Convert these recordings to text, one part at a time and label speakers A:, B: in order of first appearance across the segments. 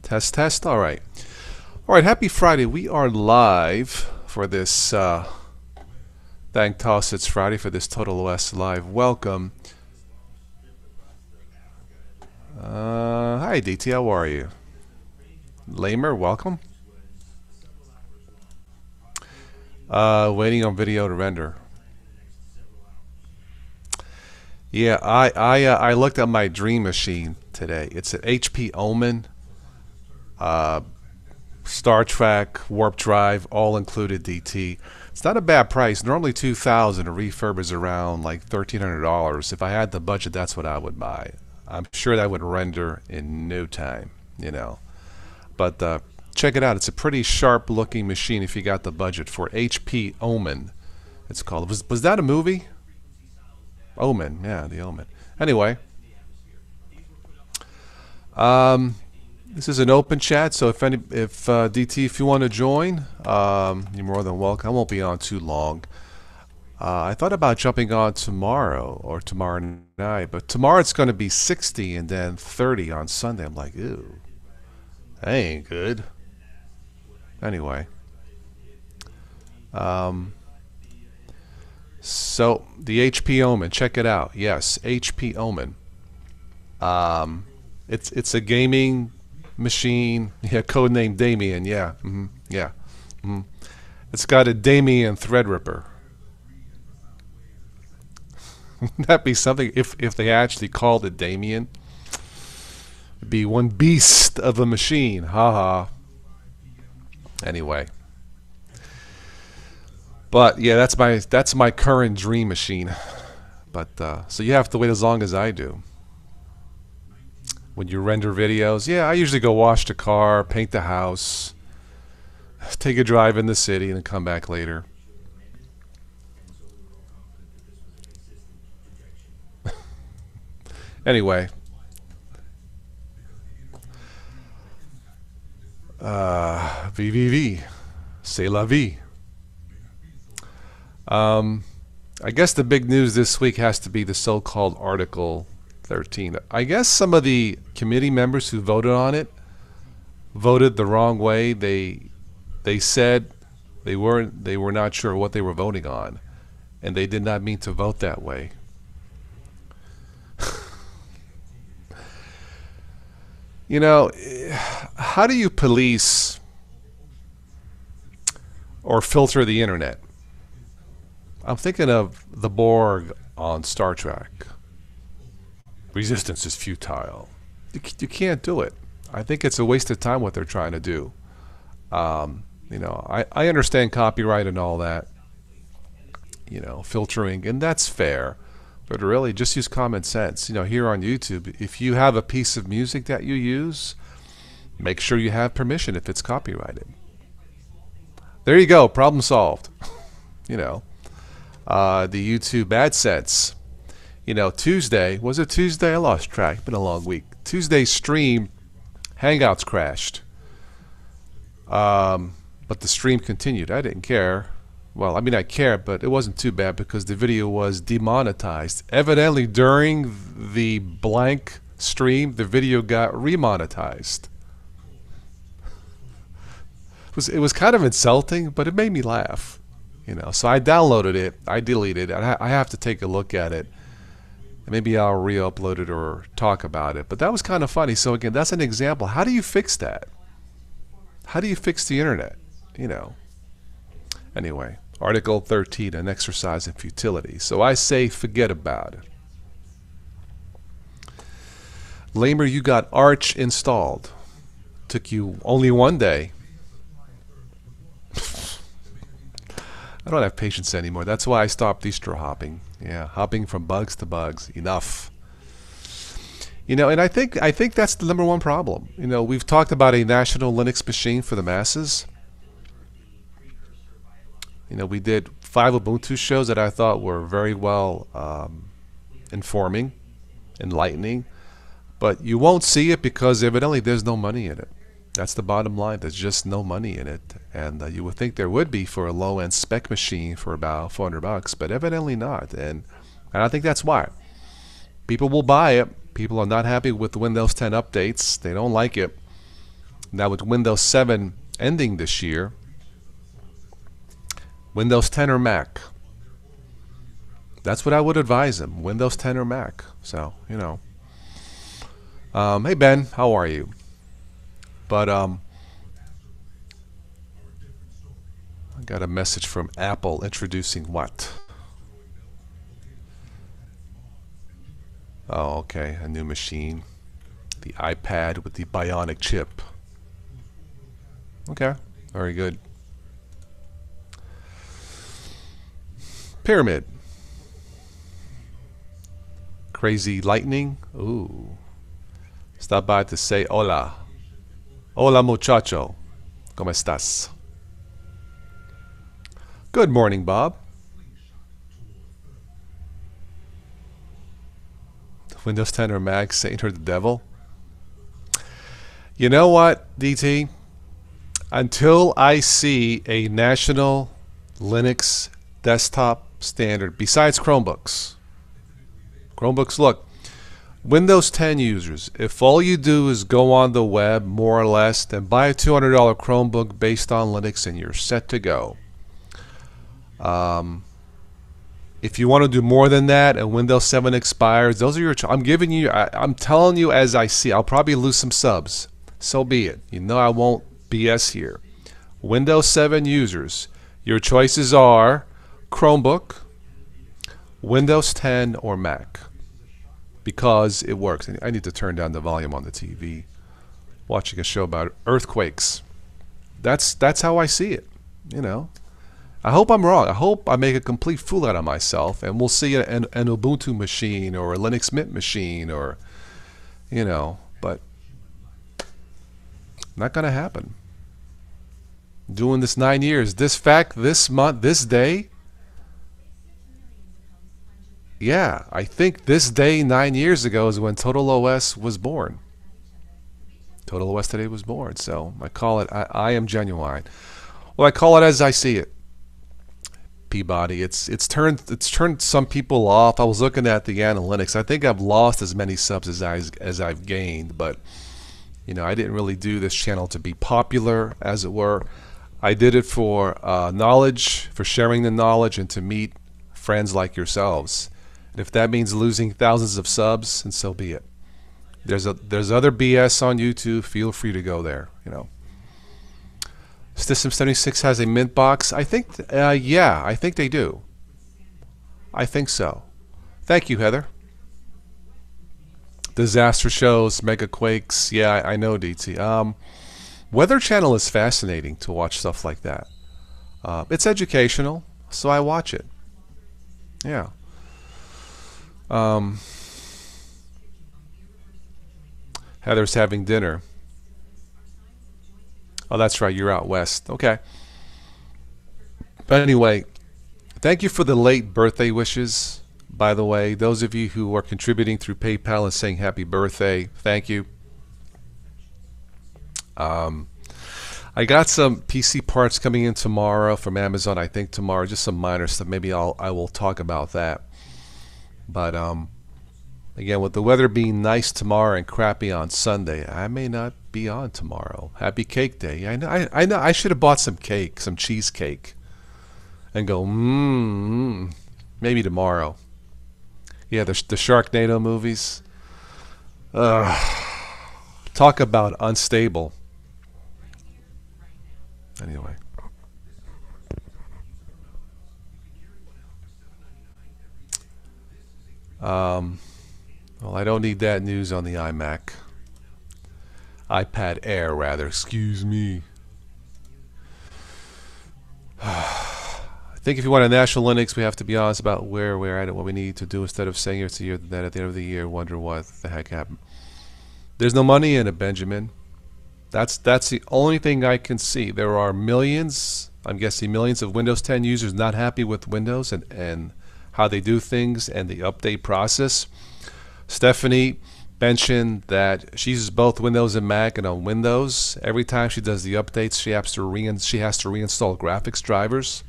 A: Test, test. All right. All right. Happy Friday. We are live for this. Thank Toss. It's Friday for this Total OS Live. Welcome. Hi, DT. How are you? Lamer, welcome. Waiting on video to render. Yeah, I looked at my dream machine today. It's an HP Omen. Star Trek, Warp Drive, all included DT. It's not a bad price. Normally $2,000. A refurb is around like $1,300. If I had the budget, that's what I would buy. I'm sure that would render in no time, you know. But check it out. It's a pretty sharp-looking machine if you got the budget for HP Omen. It's called. Was that a movie? Omen, yeah, the Omen. Anyway. This is an open chat, so if DT, if you want to join, you're more than welcome. I won't be on too long. I thought about jumping on tomorrow or tomorrow night, but tomorrow it's going to be 60 and then 30 on Sunday. I'm like, ew, that ain't good. Anyway, so the HP Omen, check it out. Yes, HP Omen. It's a gaming machine, yeah, codename Damien, yeah, yeah. It's got a Damien Threadripper. Wouldn't that be something if they actually called it Damien? It'd be one beast of a machine, haha. Anyway, but yeah, that's my current dream machine. But so you have to wait as long as I do. When you render videos, yeah, I usually go wash the car, paint the house, take a drive in the city, and then come back later. Anyway, VVV, c'est la vie. I guess the big news this week has to be the so-called Article 13. I guess some of the committee members who voted on it voted the wrong way. They said they were not sure what they were voting on, and they did not mean to vote that way. You know, how do you police or filter the internet? I'm thinking of the Borg on Star Trek. Resistance is futile. You can't do it. I think it's a waste of time what they're trying to do. You know, I understand copyright and all that, you know, filtering, and that's fair. But really, just use common sense. You know, here on YouTube, if you have a piece of music that you use, make sure you have permission if it's copyrighted. There you go. Problem solved. You know, the YouTube AdSense. You know, Tuesday, was it Tuesday? I lost track. It's been a long week. Tuesday's stream, Hangouts crashed. But the stream continued. I didn't care. Well, I mean, I cared, but it wasn't too bad because the video was demonetized. Evidently, during the blank stream, the video got remonetized. It was kind of insulting, but it made me laugh. You know, so I downloaded it. I deleted it. I have to take a look at it. Maybe I'll re-upload it or talk about it. But that was kind of funny. So again, that's an example. How do you fix that? How do you fix the internet? You know. Anyway, Article 13, an exercise in futility. So I say forget about it. Lamer, you got Arch installed. Took you only one day. I don't have patience anymore. That's why I stopped distro hopping. Yeah, hopping from bugs to bugs. Enough. You know, and I think that's the #1 problem. You know, we've talked about a national Linux machine for the masses. You know, we did 5 Ubuntu shows that I thought were very well informing, enlightening, but you won't see it because evidently there's no money in it. That's the bottom line. There's just no money in it, and you would think there would be for a low-end spec machine for about $400, but evidently not. And I think that's why people will buy it. People are not happy with the Windows 10 updates. They don't like it. Now with Windows 7 ending this year, Windows 10 or Mac. That's what I would advise them, Windows 10 or Mac. So, you know. Hey Ben, how are you? But I got a message from Apple introducing what? Oh, okay, a new machine. The iPad with the bionic chip. Okay, very good. Pyramid. Crazy lightning. Ooh. Stop by to say hola. Hola muchacho. ¿Cómo estás? Good morning, Bob. Windows 10 or Mac, Satan or the devil? You know what, DT? Until I see a national Linux desktop standard, besides Chromebooks. Chromebooks, look, Windows 10 users, if all you do is go on the web, more or less, then buy a $200 Chromebook based on Linux and you're set to go. If you want to do more than that and Windows 7 expires, those are your I'm giving you, I'm telling you as I see. I'll probably lose some subs. So be it. You know I won't BS here. Windows 7 users, your choices are Chromebook, Windows 10, or Mac. Because it works. I need to turn down the volume on the TV. Watching a show about earthquakes. That's how I see it. You know. I hope I'm wrong. I hope I make a complete fool out of myself, and we'll see an Ubuntu machine or a Linux Mint machine, or, you know, but not gonna happen. Doing this 9 years, this fact, this month, this day. Yeah, I think this day 9 years ago is when Total OS was born. Total OS today was born, so I call it. I am genuine. Well, I call it as I see it. Peabody, it's turned some people off. I was looking at the analytics. I think I've lost as many subs as I've gained, but you know, I didn't really do this channel to be popular, as it were. I did it for knowledge, for sharing the knowledge, and to meet friends like yourselves. And if that means losing thousands of subs, then so be it. There's other BS on YouTube. Feel free to go there. You know. System 76 has a mint box. I think, yeah, I think they do. I think so. Thank you, Heather. Disaster shows, mega quakes. Yeah, I know, DT. Weather Channel is fascinating to watch stuff like that. It's educational, so I watch it. Yeah. Heather's having dinner. Oh, that's right. You're out west. Okay. But anyway, thank you for the late birthday wishes. By the way, those of you who are contributing through PayPal and saying happy birthday, thank you. I got some PC parts coming in tomorrow from Amazon. I think tomorrow, just some minor stuff. Maybe I will talk about that. But again, with the weather being nice tomorrow and crappy on Sunday, I may not be on tomorrow. Happy Cake Day. I know. I should have bought some cake, some cheesecake, and go. Maybe tomorrow. Yeah, the Sharknado movies. Talk about unstable. Anyway. Well, I don't need that news on the iMac. iPad Air, rather. Excuse me. I think if you want a national Linux, we have to be honest about where we're at and what we need to do instead of saying it's a year, that at the end of the year, wonder what the heck happened. There's no money in it, Benjamin. That's the only thing I can see. There are millions, I'm guessing millions of Windows 10 users not happy with Windows and how they do things and the update process. Stephanie mentioned that she uses both Windows and Mac, and on Windows, every time she does the updates, she has to reinstall graphics drivers.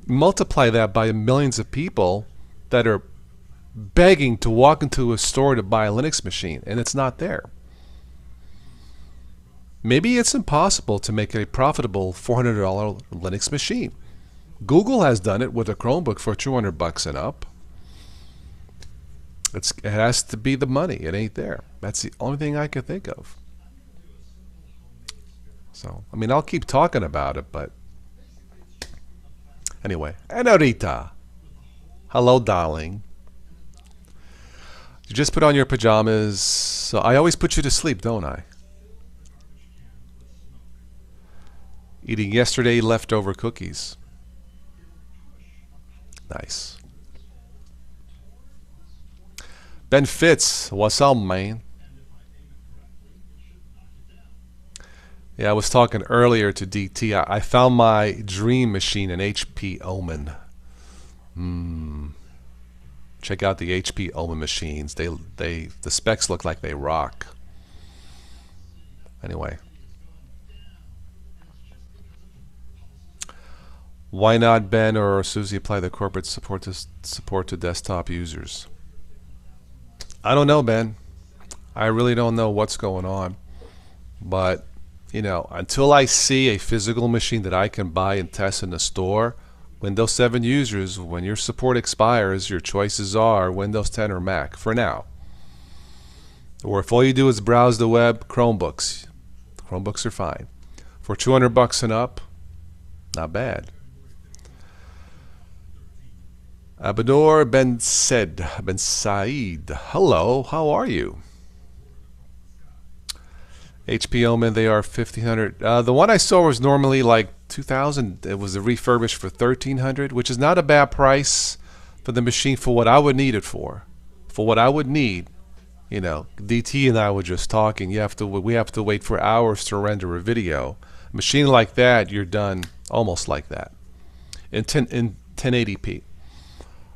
A: Multiply that by millions of people that are begging to walk into a store to buy a Linux machine, and it's not there. Maybe it's impossible to make a profitable $400 Linux machine. Google has done it with a Chromebook for $200 and up. It has to be the money. It ain't there. That's the only thing I can think of. So, I mean, I'll keep talking about it, but anyway. Anarita. Hello, darling. You just put on your pajamas. So I always put you to sleep, don't I? Eating yesterday leftover cookies. Nice. Ben Fitz, what's up, man? Yeah, I was talking earlier to DT. I found my dream machine, an HP Omen. Check out the HP Omen machines. The specs look like they rock. Anyway. Why not Ben or Susie apply the corporate support to desktop users? I don't know, Ben. I really don't know what's going on. But, you know, until I see a physical machine that I can buy and test in the store, Windows 7 users, when your support expires, your choices are Windows 10 or Mac for now. Or if all you do is browse the web, Chromebooks. Chromebooks are fine. For $200 and up, not bad. Abador Ben Said, hello, how are you? HP Omen, they are $1,500. The one I saw was normally like $2,000. It was a refurbished for $1,300, which is not a bad price for the machine for what I would need it for. For what I would need, you know, DT and I were just talking. We have to wait for hours to render a video. A machine like that, you're done almost like that in 1080p.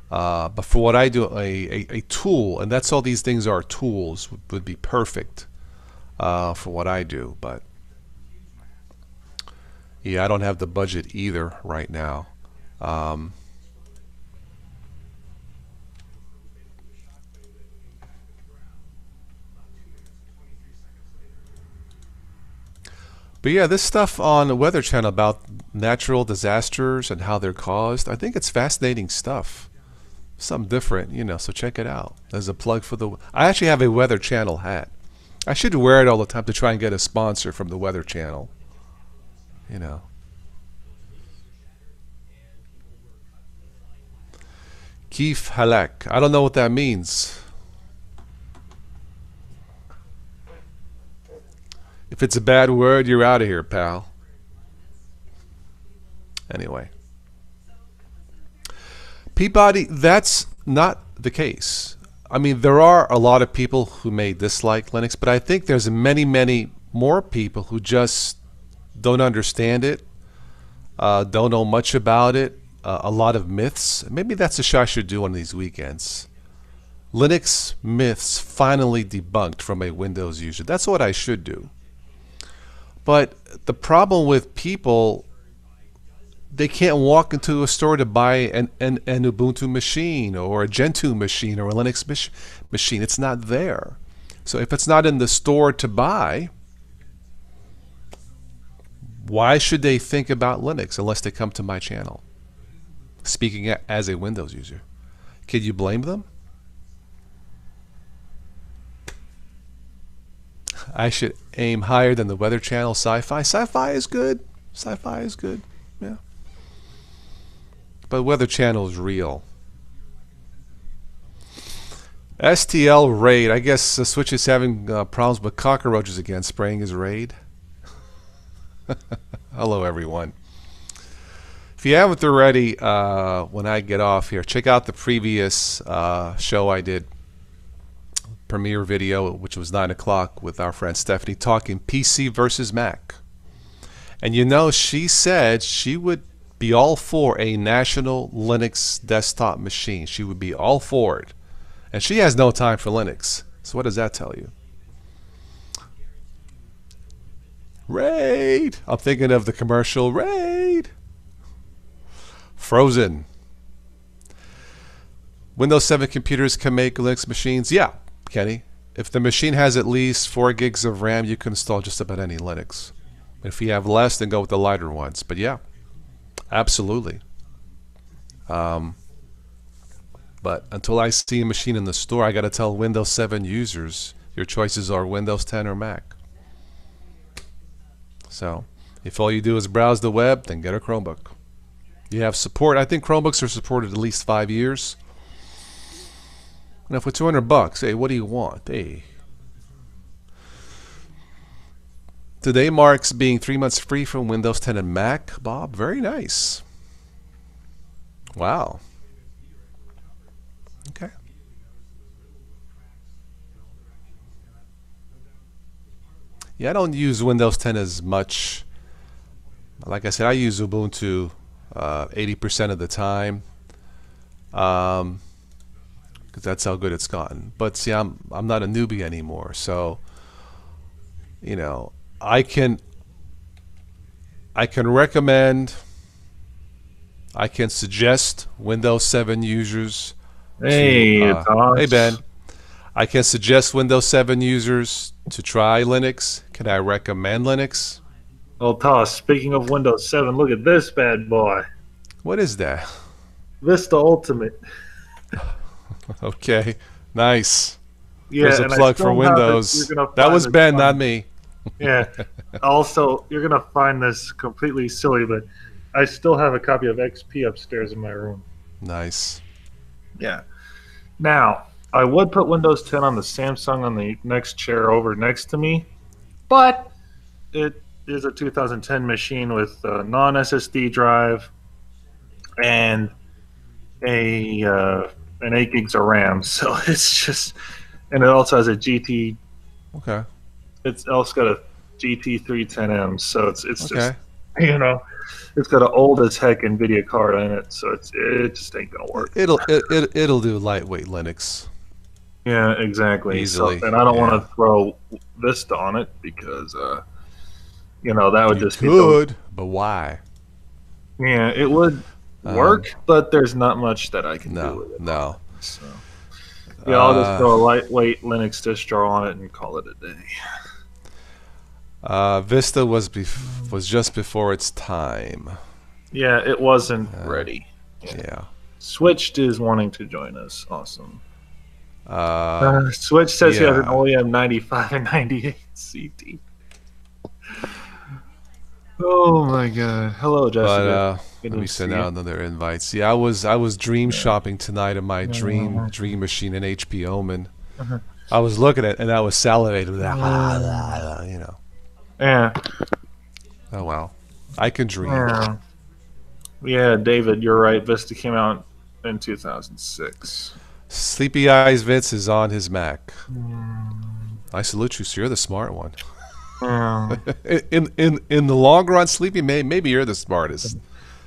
A: But for what I do, a tool, and that's all these things are, tools, would be perfect for what I do. But yeah, I don't have the budget either right now. But yeah, this stuff on the Weather Channel about natural disasters and how they're caused, I think it's fascinating stuff. Something different, you know, so check it out. There's a plug for the... I actually have a Weather Channel hat. I should wear it all the time to try and get a sponsor from the Weather Channel. You know. Keith Halak. I don't know what that means. If it's a bad word, you're out of here, pal. Anyway. Peabody, that's not the case. I mean, there are a lot of people who may dislike Linux, but I think there's many, many more people who just don't understand it, don't know much about it, a lot of myths. Maybe that's a show I should do on these weekends. Linux myths finally debunked from a Windows user. That's what I should do. But the problem with people, they can't walk into a store to buy an Ubuntu machine or a Gentoo machine or a Linux machine. It's not there. So if it's not in the store to buy, why should they think about Linux unless they come to my channel? Speaking as a Windows user. Can you blame them? I should aim higher than the Weather Channel sci-fi. Sci-fi is good. Sci-fi is good. Yeah. But Weather Channel is real. STL Raid. I guess Switch is having problems with cockroaches again, spraying his raid. Hello, everyone. If you haven't already, when I get off here, check out the previous show I did, premiere video, which was 9 o'clock with our friend Stephanie, talking PC versus Mac. And you know, she said she would be all for a national Linux desktop machine. She would be all for it. And she has no time for Linux. So what does that tell you? Raid! I'm thinking of the commercial, Raid! Frozen. Windows 7 computers can make Linux machines? Yeah, Kenny. If the machine has at least 4 gigs of RAM, you can install just about any Linux. If you have less, then go with the lighter ones. But yeah, absolutely. Um, but until I see a machine in the store, I got to tell Windows 7 users your choices are Windows 10 or Mac. So if all you do is browse the web, then get a Chromebook. You have support. I think Chromebooks are supported at least 5 years. Now for $200, hey, what do you want? Hey. Today marks being 3 months free from Windows 10 and Mac. Bob, very nice. Wow. Okay. Yeah, I don't use Windows 10 as much. Like I said, I use Ubuntu 80% of the time. Because that's how good it's gotten. But see, I'm not a newbie anymore, so you know, I can recommend, I can suggest Windows 7 users
B: Hey,
A: to
B: Tosh.
A: hey Ben, I can suggest Windows 7 users to try Linux. Can I recommend Linux?
B: Well, Tosh, speaking of Windows 7, look at this bad boy.
A: What is that?
B: Vista Ultimate.
A: Okay, nice. There's
B: Yeah,
A: a
B: and I
A: plug for
B: still have it.
A: Windows.
B: You're gonna
A: That
B: find
A: was
B: this
A: Ben, not
B: fun.
A: me.
B: Yeah. Also, you're gonna find this completely silly, but I still have a copy of XP upstairs in my room.
A: Nice.
B: Yeah. Now, I would put Windows 10 on the Samsung on the next chair over next to me, but it is a 2010 machine with a non SSD drive and a an 8 gigs of RAM. So it's just, and it also has a GT.
A: Okay.
B: It's also got a GT 310M. So it's just,
A: Okay.
B: you know, it's got an old as heck NVIDIA card in it. So it just ain't gonna work.
A: It'll do lightweight Linux
B: Yeah, exactly. So,
A: easily.
B: and I don't want
A: Yeah.
B: to throw Vista on it because, that would
A: You
B: just be the,
A: could, but why?
B: yeah, it would
A: Um,
B: work, but there's not much that I can do
A: no,
B: with it on
A: no.
B: it. So, yeah, I'll just
A: Uh,
B: throw a lightweight Linux distro on it and call it a day.
A: Vista was just before its time.
B: Yeah, it wasn't
A: Uh,
B: ready. Yeah.
A: yeah.
B: Switched is wanting to join us. Awesome.
A: Uh,
B: Switch says he has an
A: yeah.
B: OEM 95 and 98 CD. Oh my god. Hello,
A: But
B: Jessica. Good
A: let
B: to
A: me
B: see
A: send
B: you.
A: out another invite. See, I was dream
B: Yeah.
A: shopping tonight in my
B: Uh-huh.
A: dream machine in HP Omen.
B: Uh-huh.
A: I was looking at it and I was salivating.
B: Uh,
A: You know.
B: Yeah.
A: Oh well. I can dream.
B: Yeah. Yeah, David, you're right. Vista came out in 2006.
A: Sleepy Eyes Vince is on his Mac.
B: Mm,
A: I salute you, sir. You're the smart one.
B: yeah.
A: In the long run, Sleepy, maybe you're the smartest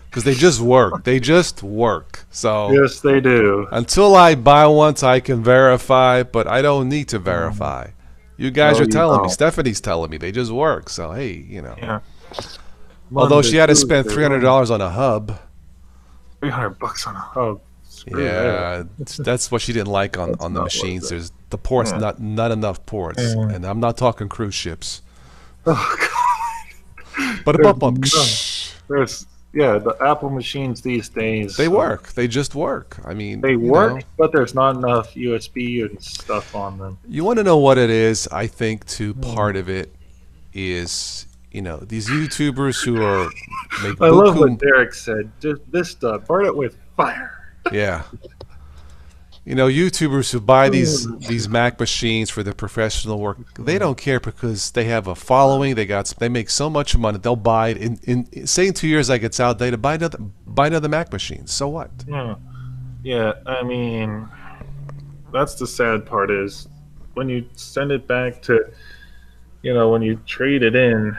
A: because they just work. They just work. So
B: Yes, they do.
A: until I buy one, I can verify, but I don't need to
B: Um,
A: verify. You guys
B: no,
A: are
B: you
A: telling me.
B: don't.
A: Stephanie's telling me they just work. So hey,
B: Yeah.
A: Although
B: Monday,
A: she had to spend
B: Tuesday,
A: $300 on a hub.
B: $300 on a hub. Screw that.
A: Yeah, that's what she didn't like
B: That's
A: on the
B: not worth
A: machines.
B: it.
A: There's the ports,
B: Yeah.
A: not enough ports,
B: Yeah.
A: and I'm not talking cruise ships.
B: Oh god.
A: But
B: There's
A: bump bump.
B: no, there's yeah, the Apple machines these days.
A: They work. They just work. I mean,
B: They work, but there's not enough USB and stuff on them.
A: you want to know what it is? I think too.
B: Hmm.
A: Part of it is these YouTubers who are make
B: I love what
A: buku.
B: Derek said. Just this stuff, burn it with fire.
A: Yeah, YouTubers who buy
B: Hmm.
A: these Mac machines for their professional work. They don't care because they have a following. They make so much money. They'll buy it in say in 2 years like it's outdated. Buy another Mac machine. So what?
B: Yeah, yeah. I mean, that's the sad part is when you send it back to, when you trade it in,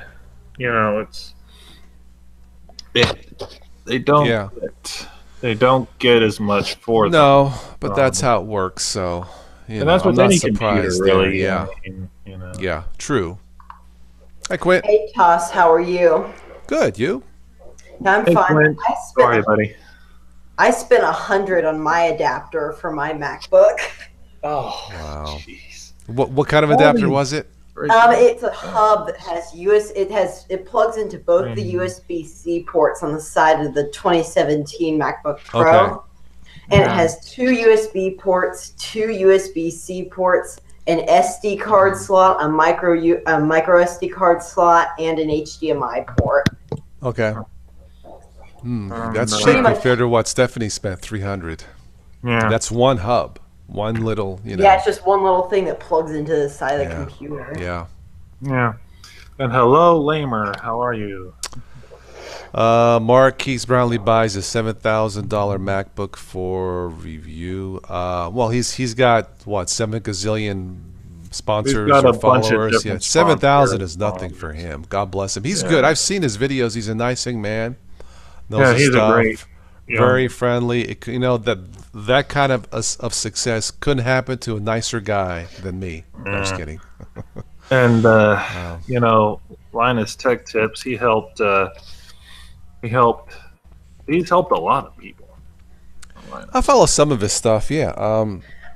B: it's they don't
A: Yeah.
B: they don't get as much for them.
A: No, but that's
B: Um,
A: how it works. So
B: and that's
A: I'm
B: with
A: not
B: any computer,
A: surprised there.
B: really.
A: Yeah,
B: I mean,
A: yeah, true. I quit.
C: Hey Toss, how are you?
A: Good. You?
C: I'm
B: Hey,
C: fine.
B: Clint. Sorry, buddy.
C: I spent 100 on my adapter for my MacBook.
B: Oh,
A: Wow.
B: jeez.
A: What kind of adapter was it?
C: It's a hub that has it plugs into both the USB-C ports on the side of the 2017 MacBook Pro.
A: Okay.
C: And it has 2 USB ports, 2 USB-C ports, an SD card slot, a micro SD card slot, and an HDMI port.
A: Okay. That's cheap
C: Pretty much.
A: compared to what Stephanie spent, $300.
B: Yeah.
A: That's one hub, one little,
C: Yeah, it's just one little thing that plugs into the side of the
A: Yeah.
C: computer.
A: Yeah.
B: Yeah. And hello, Lamer. How are you?
A: Mark Keys Brownlee buys a $7,000 MacBook for review. Well, he's got what, 7 gazillion sponsors
B: He's got
A: or
B: a bunch of
A: followers.
B: different
A: 7,000
B: sponsors.
A: is nothing for him. God bless him. He's good. I've seen his videos. He's a nice young man. Knows
B: Yeah,
A: his
B: he's
A: stuff.
B: a great.
A: Very friendly. That kind of success couldn't happen to a nicer guy than me. No, just kidding.
B: And Linus Tech Tips. He's helped a lot of people.
A: I follow some of his stuff. Yeah.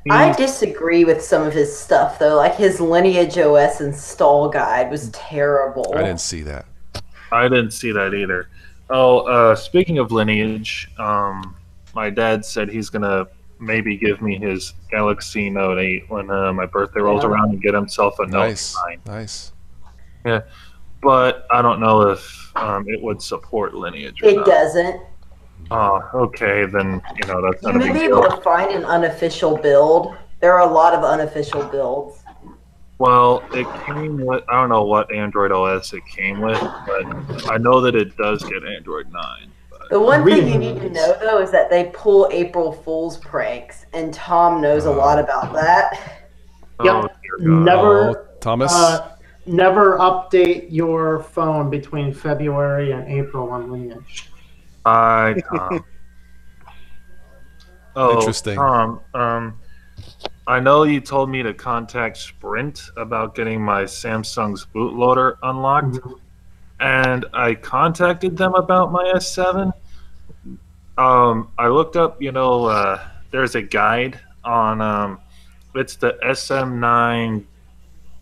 C: I disagree with some of his stuff, though. Like his Lineage OS install guide was terrible.
A: I didn't see that.
B: I didn't see that either. Oh, speaking of Lineage, my dad said he's gonna maybe give me his Galaxy Note 8 when my birthday rolls around and get himself a
A: Nice.
B: Note 9.
A: Nice.
B: Yeah, but I don't know if it would support Lineage. Or
C: It
B: not.
C: doesn't.
B: Oh, okay, then that's
C: You
B: not a
C: may
B: big
C: be able
B: deal.
C: to find an unofficial build. There are a lot of unofficial builds.
B: Well, it came with, I don't know what Android OS it came with, but I know that it does get Android 9. But
C: The one thing you need to know, though, is that they pull April Fool's pranks, and Tom knows a lot about that.
B: oh,
D: Yep.
B: dear God.
D: Never,
A: Thomas.
D: never update your phone between February and April on Lineage.
B: Hi, Tom. Oh,
A: Interesting.
B: Tom, I know you told me to contact Sprint about getting my Samsung's bootloader unlocked, and I contacted them about my S7. I looked up, there's a guide on, it's the SM9,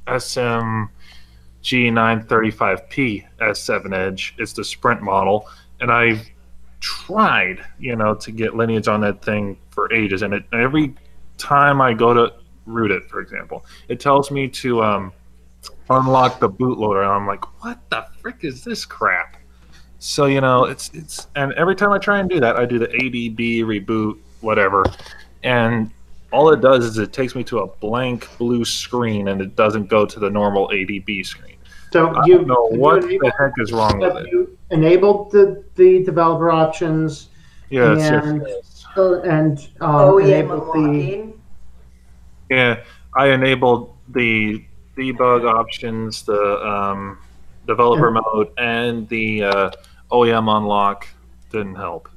B: SMG935P S7 Edge. It's the Sprint model, and I tried, to get Lineage on that thing for ages, and every time I go to root it, for example, it tells me to unlock the bootloader, and I'm like, what the frick is this crap? So it's and every time I try and do that, I do the ADB reboot, whatever, and all it does is it takes me to a blank blue screen, and it doesn't go to the normal ADB screen.
D: So
B: I don't know what the heck is wrong with
D: have
B: it.
D: you enabled the developer options
B: Yes,
D: and
B: yes.
C: OEM
D: enabled the
C: unlocking.
B: Yeah, I enabled the debug options, the developer mode, and the OEM unlock. Didn't help.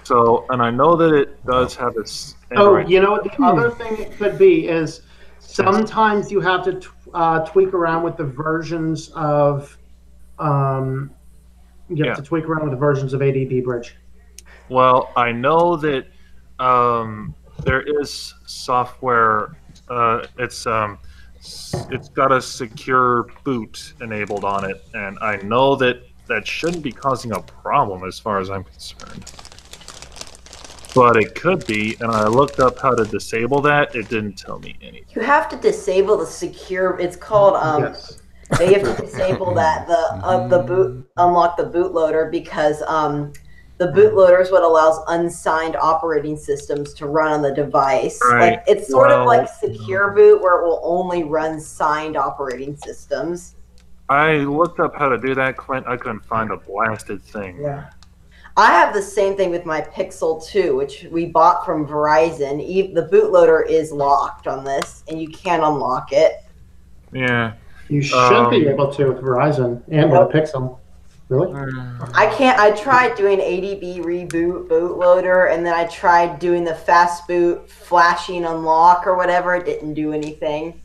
B: So, and I know that it does have its.
D: Oh,
B: Android.
D: you know what? The other thing it could be is sometimes you have to tweak around with the versions of. You have
B: Yeah.
D: to tweak around with the versions of ADB Bridge.
B: Well, I know that there is software. It's got a secure boot enabled on it, and I know that shouldn't be causing a problem as far as I'm concerned. But it could be, and I looked up how to disable that. It didn't tell me anything.
C: You have to disable the secure. It's called.
D: Yes.
C: They have to disable that the boot unlock the bootloader because the bootloader is what allows unsigned operating systems to run on the device.
B: Right.
C: Like it's sort of
B: Well-
C: like secure boot where it will only run signed operating systems.
B: I looked up how to do that, Clint. I couldn't find a blasted thing.
C: Yeah. I have the same thing with my Pixel 2, which we bought from Verizon. The bootloader is locked on this, and you can't unlock it.
B: Yeah.
D: You should be able to with Verizon and with a Pixel. Really?
C: I can't. I tried doing ADB reboot bootloader, and then I tried doing the fast boot flashing unlock or whatever. It didn't do anything.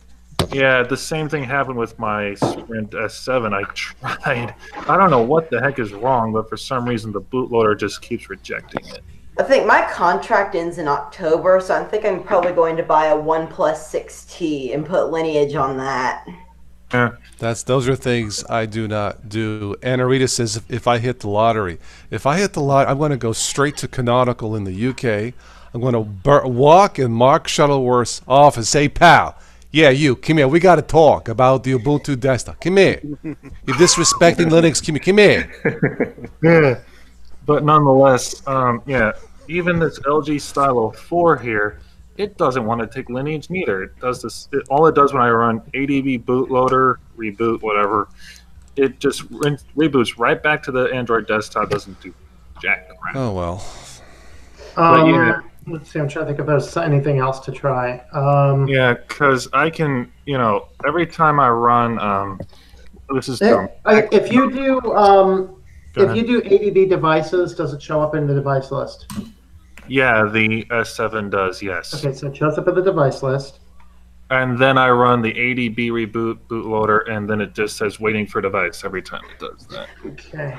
B: Yeah, the same thing happened with my Sprint S7. I tried. I don't know what the heck is wrong, but for some reason the bootloader just keeps rejecting it.
C: I think my contract ends in October, so I think I'm probably going to buy a OnePlus 6T and put Lineage on that.
B: Yeah.
A: Those are things I do not do. Anarita says if I hit the lottery, I'm going to go straight to Canonical in the UK. I'm going to walk in Mark Shuttleworth's office. Say, pal, yeah, you come here. We got to talk about the Ubuntu desktop. Come here. You're disrespecting Linux. Come here.
B: Yeah. But nonetheless, yeah, even this LG Stylo 4 here, it doesn't want to take Lineage neither. It does this. All it does when I run ADB bootloader, reboot, whatever, it just reboots right back to the Android desktop. Doesn't do jack crap.
A: Oh well.
B: Yeah.
D: Let's see. I'm trying to think if there's anything else to try.
B: Yeah, because I can, every time I run, this is dumb.
D: If you do
B: ahead.
D: you do ADB devices, does it show up in the device list?
B: Yeah, the S7 does, yes.
D: Okay, so it shows up in the device list.
B: And then I run the ADB reboot bootloader, and then it just says waiting for device every time it does that.
D: Okay.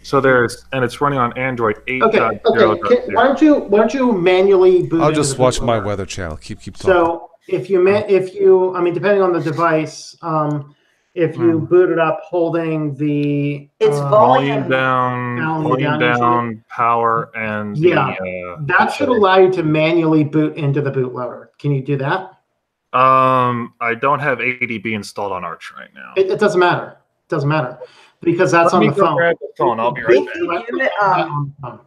B: So and it's running on Android 8.
D: Okay. Why don't you manually boot?
A: I'll
D: into
A: just
D: the
A: watch my
D: bootloader?
A: weather channel. Keep talking.
D: So if you depending on the device, if you boot it up holding the
C: It's
B: volume
C: volume
B: down, power, and
D: that should allow you to manually boot into the bootloader. Can you do that?
B: I don't have ADB installed on Arch right now.
D: It doesn't matter. It doesn't matter because that's on the phone.
B: Grab the phone. I'll be right back.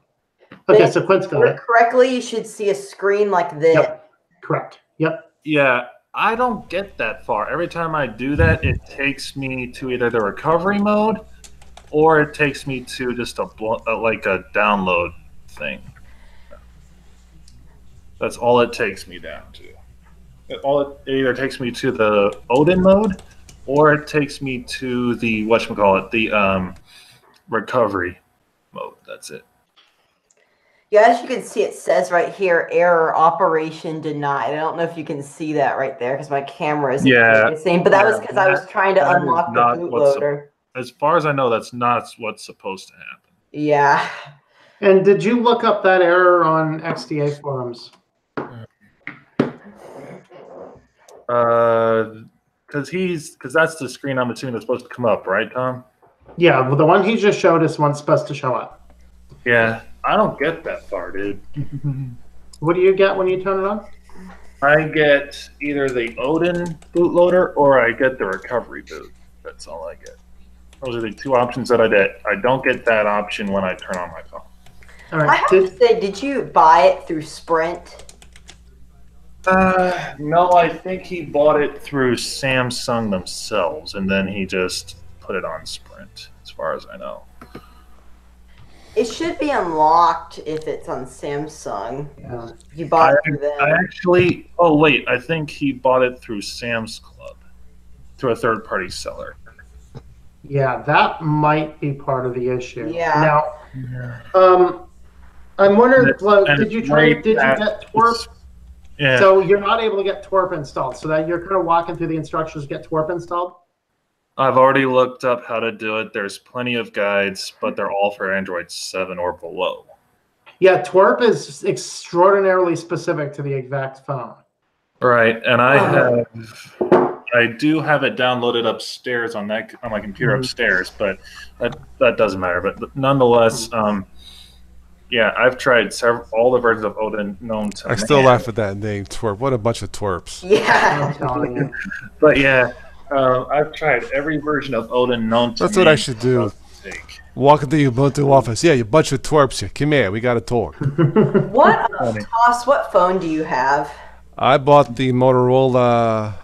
D: Okay, so Quint's got it.
C: Correctly, you should see a screen like this.
D: Yep. Correct. Yep.
B: Yeah, I don't get that far. Every time I do that, it takes me to either the recovery mode or it takes me to just like a download thing. That's all it takes me down to. It either takes me to the Odin mode or it takes me to the the recovery mode. That's it.
C: Yeah, as you can see, it says right here, error operation denied. I don't know if you can see that right there because my camera isn't focusing, but that was because I was trying to unlock the bootloader.
B: As far as I know, that's not what's supposed to happen.
C: Yeah.
D: And did you look up that error on XDA forums?
B: Because that's the screen I'm assuming that's supposed to come up, right, Tom?
D: Yeah, well, the one he just showed us one's supposed to show up.
B: Yeah, I don't get that far, dude.
D: What do you get when you turn it on?
B: I get either the Odin bootloader or I get the recovery boot. That's all I get. Those are the two options that I get. I don't get that option when I turn on my phone.
D: All right.
C: I have to say, did you buy it through Sprint?
B: No, I think he bought it through Samsung themselves, and then he just put it on Sprint, as far as I know.
C: It should be unlocked if it's on Samsung.
D: Yeah.
C: You bought it through them.
B: I think he bought it through Sam's Club, through a third-party seller.
D: Yeah, that might be part of the issue.
C: Yeah.
D: Now, I'm wondering, did you get twerp?
B: Yeah.
D: So you're not able to get twerp installed. So that you're kind of walking through the instructions to get twerp installed?
B: I've already looked up how to do it. There's plenty of guides, but they're all for Android 7 or below.
D: Yeah, twerp is extraordinarily specific to the exact phone.
B: Right, and I do have it downloaded upstairs on my computer upstairs, but that doesn't matter. But nonetheless, yeah, I've tried all the versions of Odin known to man.
A: I still laugh at that name, twerp. What a bunch of twerps.
C: Yeah.
D: I'm telling you.
B: But yeah, I've tried every version of Odin known to
A: That's
B: man.
A: what I should do. Walk into the Ubuntu office. Yeah, you bunch of twerps here. Come here. We got to talk.
C: Toss, what phone do you have?
A: I bought the Motorola.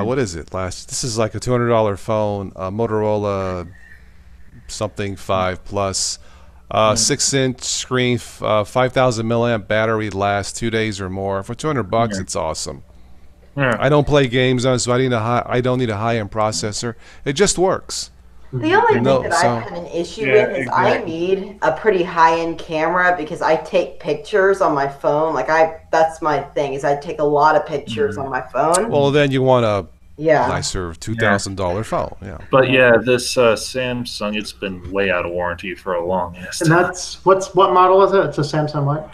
A: What is it? This is like a $200 phone. Motorola something 5 Plus. 6-inch screen, 5,000 milliamp battery, lasts 2 days or more. For $200, it's awesome.
B: Yeah.
A: I don't play games on it, so I don't need a high-end processor. It just works.
C: The only thing that I've had an issue with is I need a pretty high-end camera because I take pictures on my phone. That's my thing, is I take a lot of pictures on my phone.
A: Well, then you want a nicer $2,000 phone. Yeah.
B: But this Samsung, it's been way out of warranty for a long time.
D: And that's what model is it? It's a Samsung what?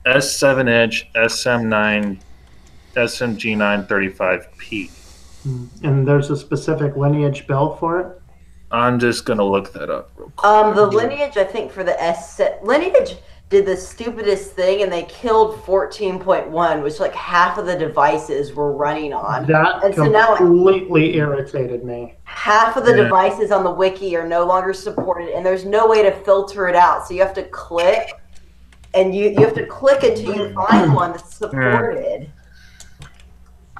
B: S7 Edge, SM9, SMG9 35P.
D: And there's a specific lineage build for it?
B: I'm just gonna look that up real quick.
C: The lineage, I think, for the lineage did the stupidest thing, and they killed 14.1, which like half of the devices were running on.
D: That
C: and
D: completely irritated me.
C: Half of the devices on the wiki are no longer supported, and there's no way to filter it out. So you have to click, and you have to click until you find one that's supported.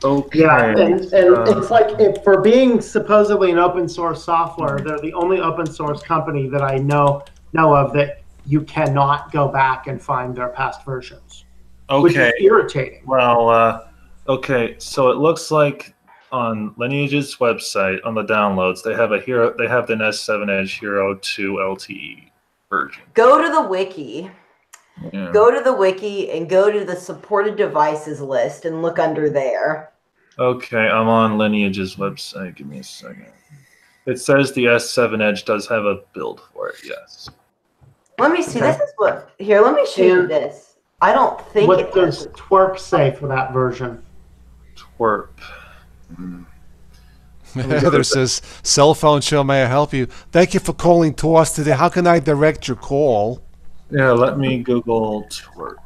B: Okay.
D: Yeah, and it's like for being supposedly an open source software, they're the only open source company that I know of that you cannot go back and find their past versions.
B: Okay.
D: Which is irritating.
B: Well, okay, so it looks like on Lineage's website on the downloads they have the S7 Edge Hero 2 LTE version.
C: Go to the wiki.
B: Yeah.
C: Go to the wiki and go to the supported devices list and look under there.
B: Okay, I'm on Lineage's website. Give me a second. It says the S7 Edge does have a build for it, yes.
C: Let me see. This is what... Here, let me show you this. I don't think
D: what does twerp say for that version?
B: Twerp.
A: Heather says, cell phone show, may I help you? Thank you for calling to us today. How can I direct your call?
B: Yeah, let me Google twerp.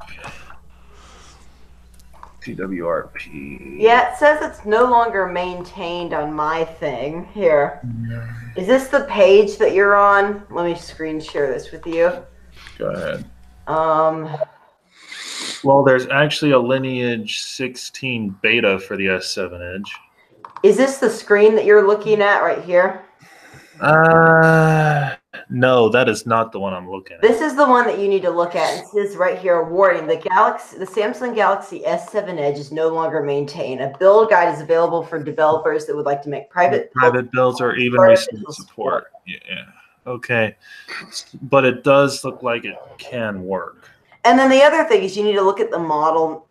B: TWRP.
C: Yeah, it says it's no longer maintained on my thing. Here. Is this the page that you're on? Let me screen share this with you.
B: Go ahead. Well, there's actually a Lineage 16 beta for the S7 Edge.
C: Is this the screen that you're looking at right here?
B: No, that is not the one I'm looking at.
C: This is the one that you need to look at. It says right here, a warning: the Samsung Galaxy S7 Edge is no longer maintained. A build guide is available for developers that would like to make private
B: builds or even receive support. Yeah. Okay, but it does look like it can work.
C: And then the other thing is you need to look at the model.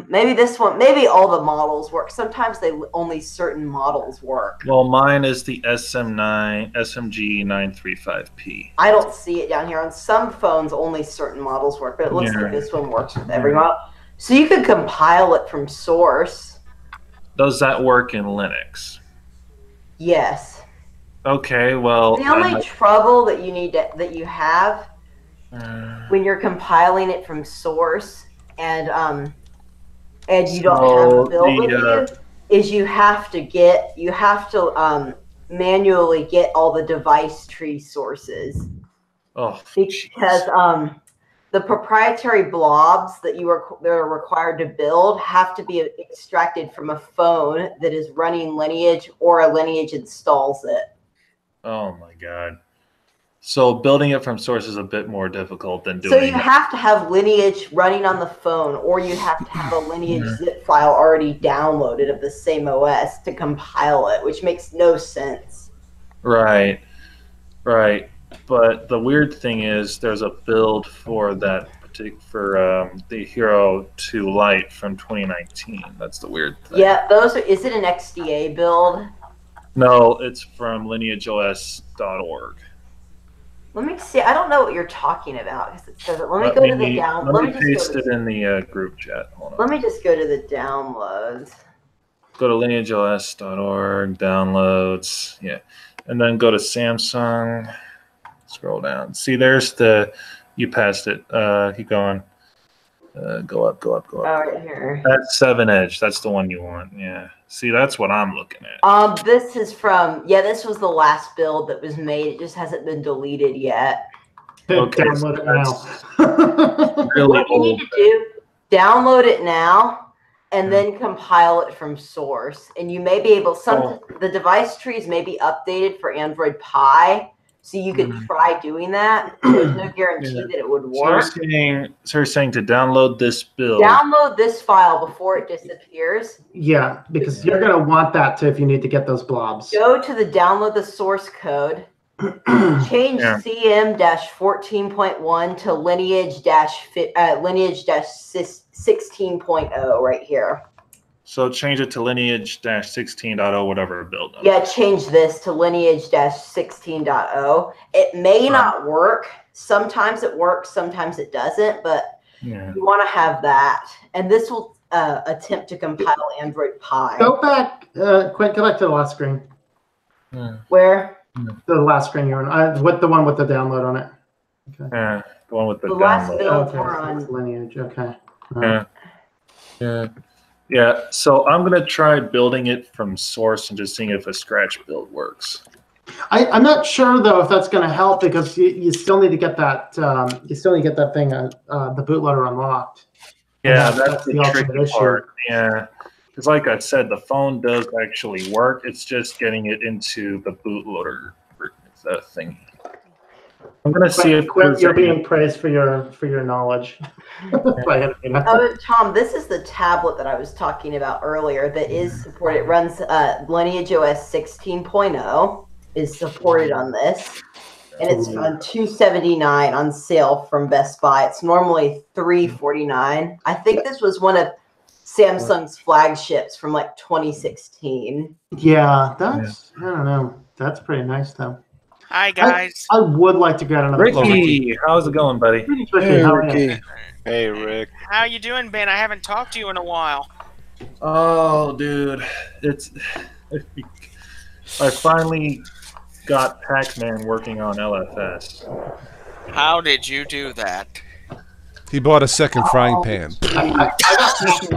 C: Maybe this one, maybe all the models work. Sometimes only certain models work.
B: Well, mine is the SMG 935P.
C: I don't see it down here. On some phones, only certain models work, but it looks like this one works with every model. So you could compile it from source.
B: Does that work in Linux?
C: Yes.
B: Okay, well,
C: the only trouble that you have when you're compiling it from source and you don't have a build with you is you have to manually get all the device tree sources.
B: Oh,
C: because the proprietary blobs that are required to build have to be extracted from a phone that is running Lineage or a Lineage installs it.
B: Oh my God. So building it from source is a bit more difficult than doing.
C: So you have to have Lineage running on the phone, or you have to have a Lineage zip file already downloaded of the same OS to compile it, which makes no sense.
B: Right. But the weird thing is, there's a build for that the Hero 2 Lite from 2019. That's the weird thing.
C: Yeah, is it an XDA build?
B: No, it's from lineageos.org.
C: Let me see. I don't know what you're talking about because it says it. Let me go to the download.
B: Let me paste it in the group chat. Hold on.
C: Let me just go to the downloads.
B: Go to lineageos.org, downloads. Yeah. And then go to Samsung. Scroll down. See, there's you passed it. Keep going. Go up.
C: Oh, right here.
B: That's 7 Edge. That's the one you want. Yeah. See, that's what I'm looking at.
C: This is from, this was the last build that was made. It just hasn't been deleted yet.
B: Okay.
D: Download it now.
B: Really
C: what you need to do, download it now, and then compile it from source. And you may be able, the device trees may be updated for Android Pie. So you could try doing that. There's no guarantee that it would work.
B: So you're saying to download this build.
C: Download this file before it disappears.
D: Yeah, because you're going to want that if you need to get those blobs.
C: Go to the download the source code. Change CM-14.1 to lineage-16.0 right here.
B: So change it to lineage-16.0, whatever build.
C: Yeah, change this to lineage-16.0. It may not work. Sometimes it works, sometimes it doesn't, but you want to have that. And this will attempt to compile Android Pie.
D: Go back, Quint, go back to the last screen.
C: Where?
D: The last screen you're on. With the one with the download on it. Okay.
B: Yeah, the one with the
C: last
B: download.
C: build
D: Okay,
C: we're
D: so
C: on.
D: it's Lineage, okay.
B: Yeah, so I'm going to try building it from source and just seeing if a scratch build works.
D: I'm not sure though if that's going to help because you still need to get that thing the bootloader unlocked.
B: Yeah, that's the tricky part. Yeah, because like I said, the phone does actually work. It's just getting it into the bootloader thing. I'm going to see if
D: you're being praised for your knowledge.
C: Tom, this is the tablet that I was talking about earlier that is supported. It runs Lineage OS 16.0. Is supported on this, and it's on $279 on sale from Best Buy. It's normally $349. I think this was one of Samsung's flagships from like 2016.
D: Yeah, that's I don't know. That's pretty nice though.
E: Hi guys.
D: I would like to get another.
B: Ricky, how's it going, buddy?
F: Hey, Ricky. Hey, Rick.
E: How you doing, Ben? I haven't talked to you in a while.
B: Oh, dude, I finally got Pac-Man working on LFS.
E: How did you do that?
A: He bought a second frying pan.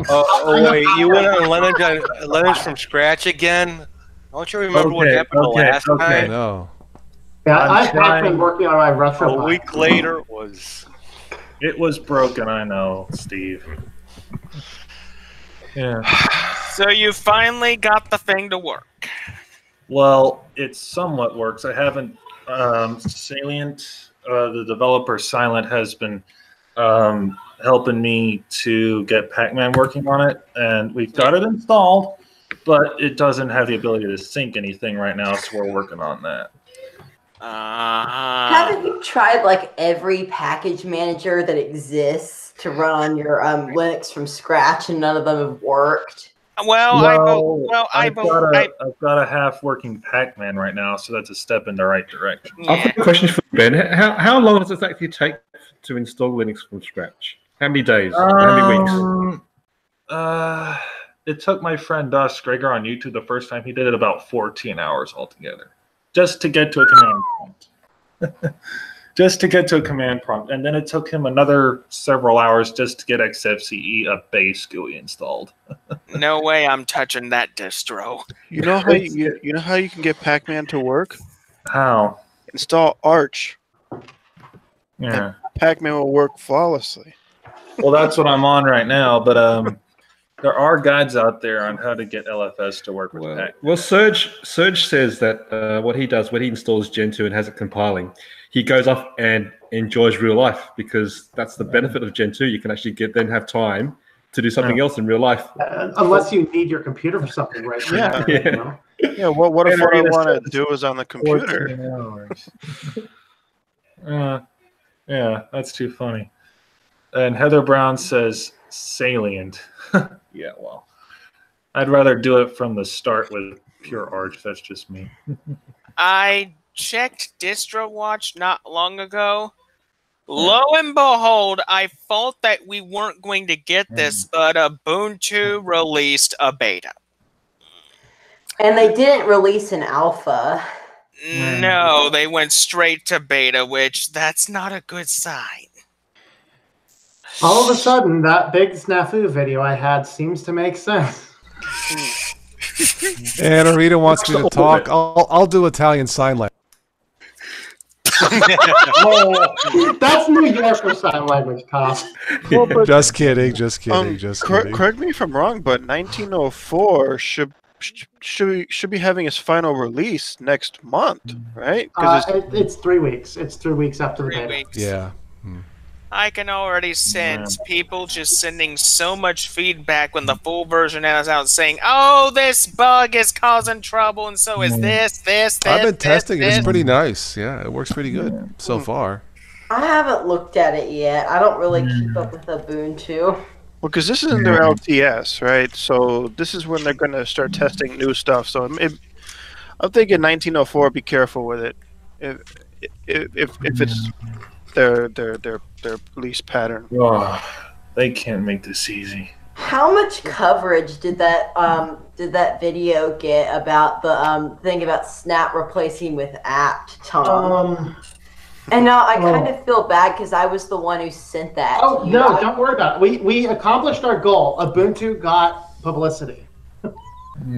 F: Oh, wait, you went on Lineage from scratch again? Don't you remember what happened the last time?
A: No.
D: Yeah, I've been working on my retro.
F: A week later was...
B: It was broken, I know, Steve. Yeah.
E: So you finally got the thing to work.
B: Well, it somewhat works. I haven't. Salient, the developer Silent, has been helping me to get Pac-Man working on it, and we've got it installed, but it doesn't have the ability to sync anything right now, so we're working on that.
C: Haven't you tried like every package manager that exists to run on your Linux from scratch, and none of them have worked?
B: I've got a half-working Pac-Man right now, so that's a step in the right direction.
G: I've got a question for Ben. How long does it actually take to install Linux from scratch? How many days? How many weeks?
B: It took my friend Dusk Gregor on YouTube the first time. He did it about 14 hours altogether, just to get to a command prompt. Just to get to a command prompt, and then it took him another several hours just to get XFCE, a base GUI, installed.
E: No way I'm touching that distro.
F: You know how you can get Pac-Man to work?
B: How?
F: Install Arch.
B: Yeah.
F: Pac-Man will work flawlessly.
B: Well, that's what I'm on right now, but there are guides out there on how to get LFS to work with Pac-Man.
G: Well, Serge says that what he does when he installs Gen 2 and has it compiling, he goes off and enjoys real life, because that's the benefit of Gen 2. You can actually then have time to do something else in real life.
D: Unless you need your computer for something, right?
F: Yeah.
D: You know?
F: Yeah. What if what I want to do is on the computer?
B: Yeah, that's too funny. And Heather Brown says Salient. Yeah, well, I'd rather do it from the start with pure Arch. That's just me.
E: I checked DistroWatch not long ago. Lo and behold, I thought that we weren't going to get this, but Ubuntu released a beta.
C: And they didn't release an alpha.
E: No, they went straight to beta, which that's not a good sign.
D: All of a sudden, that big snafu video I had seems to make sense.
A: And Arita wants me to talk. I'll do Italian sign language.
D: That's New Yorker sign language, Kyle.
A: Just kidding.
F: Correct me if I'm wrong, but 1904 should be having its final release next month, right?
D: It's 3 weeks. It's 3 weeks after the beta.
E: 3 weeks.
A: Yeah.
E: I can already sense people just sending so much feedback when the full version is out, saying, "Oh, this bug is causing trouble, and so is this."
A: I've been testing it. It's pretty nice. Yeah, it works pretty good so far.
C: I haven't looked at it yet. I don't really keep up with Ubuntu.
F: Well, because this is in their LTS, right? So this is when they're going to start testing new stuff. So I'm thinking 1904. Be careful with it. If it's their release pattern.
B: Oh, they can't make this easy.
C: How much coverage did that video get about the thing about Snap replacing with apt, Tom? And now I kind of feel bad because I was the one who sent that.
D: Oh no, don't worry about it. We accomplished our goal. Ubuntu got publicity.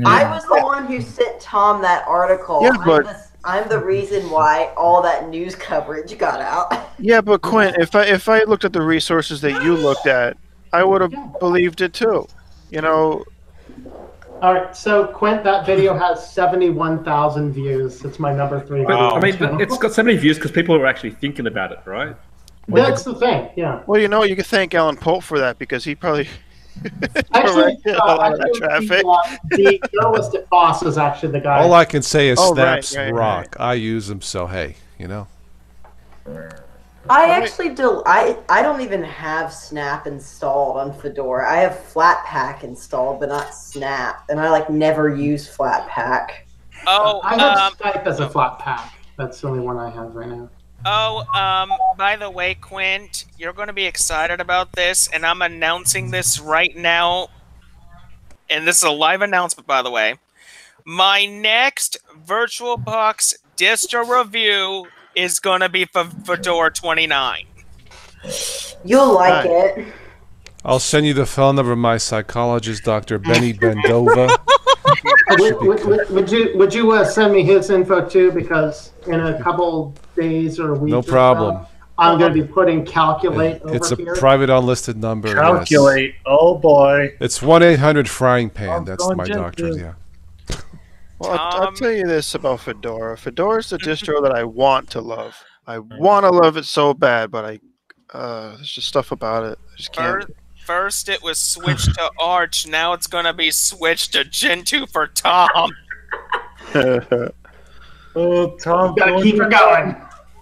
C: I was the one who sent Tom that article.
F: Yeah, but
C: I'm the reason why all that news coverage got out.
F: Yeah, but Quinn, if I looked at the resources that you looked at, I would have believed it too. You know.
D: All right, so Quint, that video has 71,000 views. It's my number 3.
G: Wow. I mean, it's got so many views because people are actually thinking about it, right?
D: That's the thing, yeah.
F: Well, you know, you can thank Alan Pope for that because he probably
D: actually
F: a lot of that traffic.
D: The journalistic boss is actually the guy.
A: All I can say is Snaps
F: right.
A: rock. I use them, so hey, you know.
C: I actually I don't even have Snap installed on Fedora. I have Flatpak installed, but not Snap, and I never use Flatpak.
E: Oh,
D: I have Skype as a Flatpak. That's the only one I have right now.
E: Oh, by the way, Quint, you're going to be excited about this, and I'm announcing this right now. And this is a live announcement, by the way. My next VirtualBox distro review is going to be for Fedora 29.
C: You'll like it.
A: I'll send you the phone number of my psychologist, Dr. Benny Bendova.
D: Would you send me his info too? Because in a couple days or weeks,
A: no problem.
D: I'm going to be putting Calculate over
A: It's a
D: here.
A: private unlisted number.
B: Calculate.
A: Yes.
B: Oh boy.
A: It's 1-800 frying pan. That's my doctor's. Yeah.
F: Well, I'll tell you this about Fedora. Fedora is the distro that I want to love. I want to love it so bad, but there's just stuff about it. I just can't.
E: First, it was switched to Arch. Now it's going to be switched to Gentoo for Tom.
B: Oh, Tom,
D: gotta keep her going.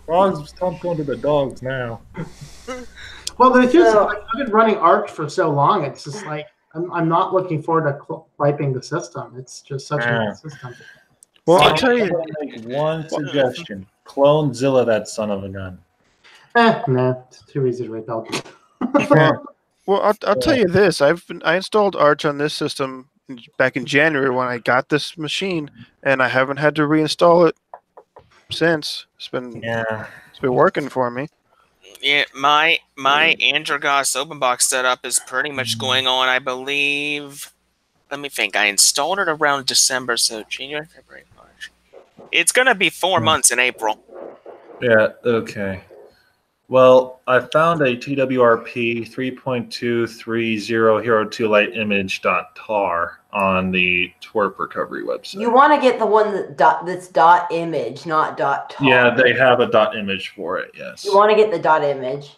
B: Tom's going to the dogs now.
D: Well, the truth is, I've been running Arch for so long. It's just like I'm not looking forward to wiping the system. It's just such a good system.
F: Well, I'll tell you.
B: Make one suggestion: clone Zilla, that son of a gun.
D: Nah, it's too easy to rebel.
F: Well, I'll tell you this. I installed Arch on this system back in January when I got this machine, and I haven't had to reinstall it since. It's been working for me.
E: Yeah, my Andragos OpenBox setup is pretty much going on, I believe. Let me think. I installed it around December, so January, February, March. It's going to be 4 months in April.
B: Yeah, okay. Well, I found a TWRP 3.230 Hero 2 Lite image.tar on the twerp recovery website.
C: You want to get the one that's .image, not .tar.
B: Yeah, they have a .image for it, yes.
C: You want to get the .image.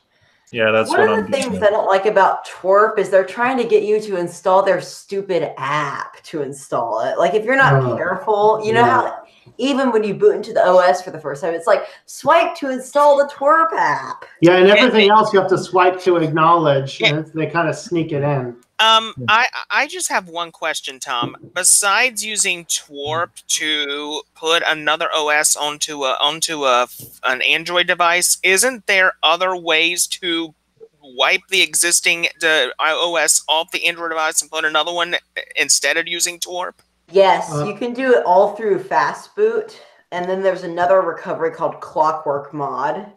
B: Yeah, that's
C: one of the things I don't like about twerp is they're trying to get you to install their stupid app to install it. Like, if you're not careful, you know how even when you boot into the OS for the first time, it's like swipe to install the twerp app.
D: Yeah, and everything else you have to swipe to acknowledge, and they kind of sneak it in.
E: I just have one question, Tom. Besides using twerp to put another OS onto an Android device, isn't there other ways to wipe the existing OS off the Android device and put another one instead of using twerp?
C: Yes, you can do it all through Fastboot, and then there's another recovery called Clockwork Mod.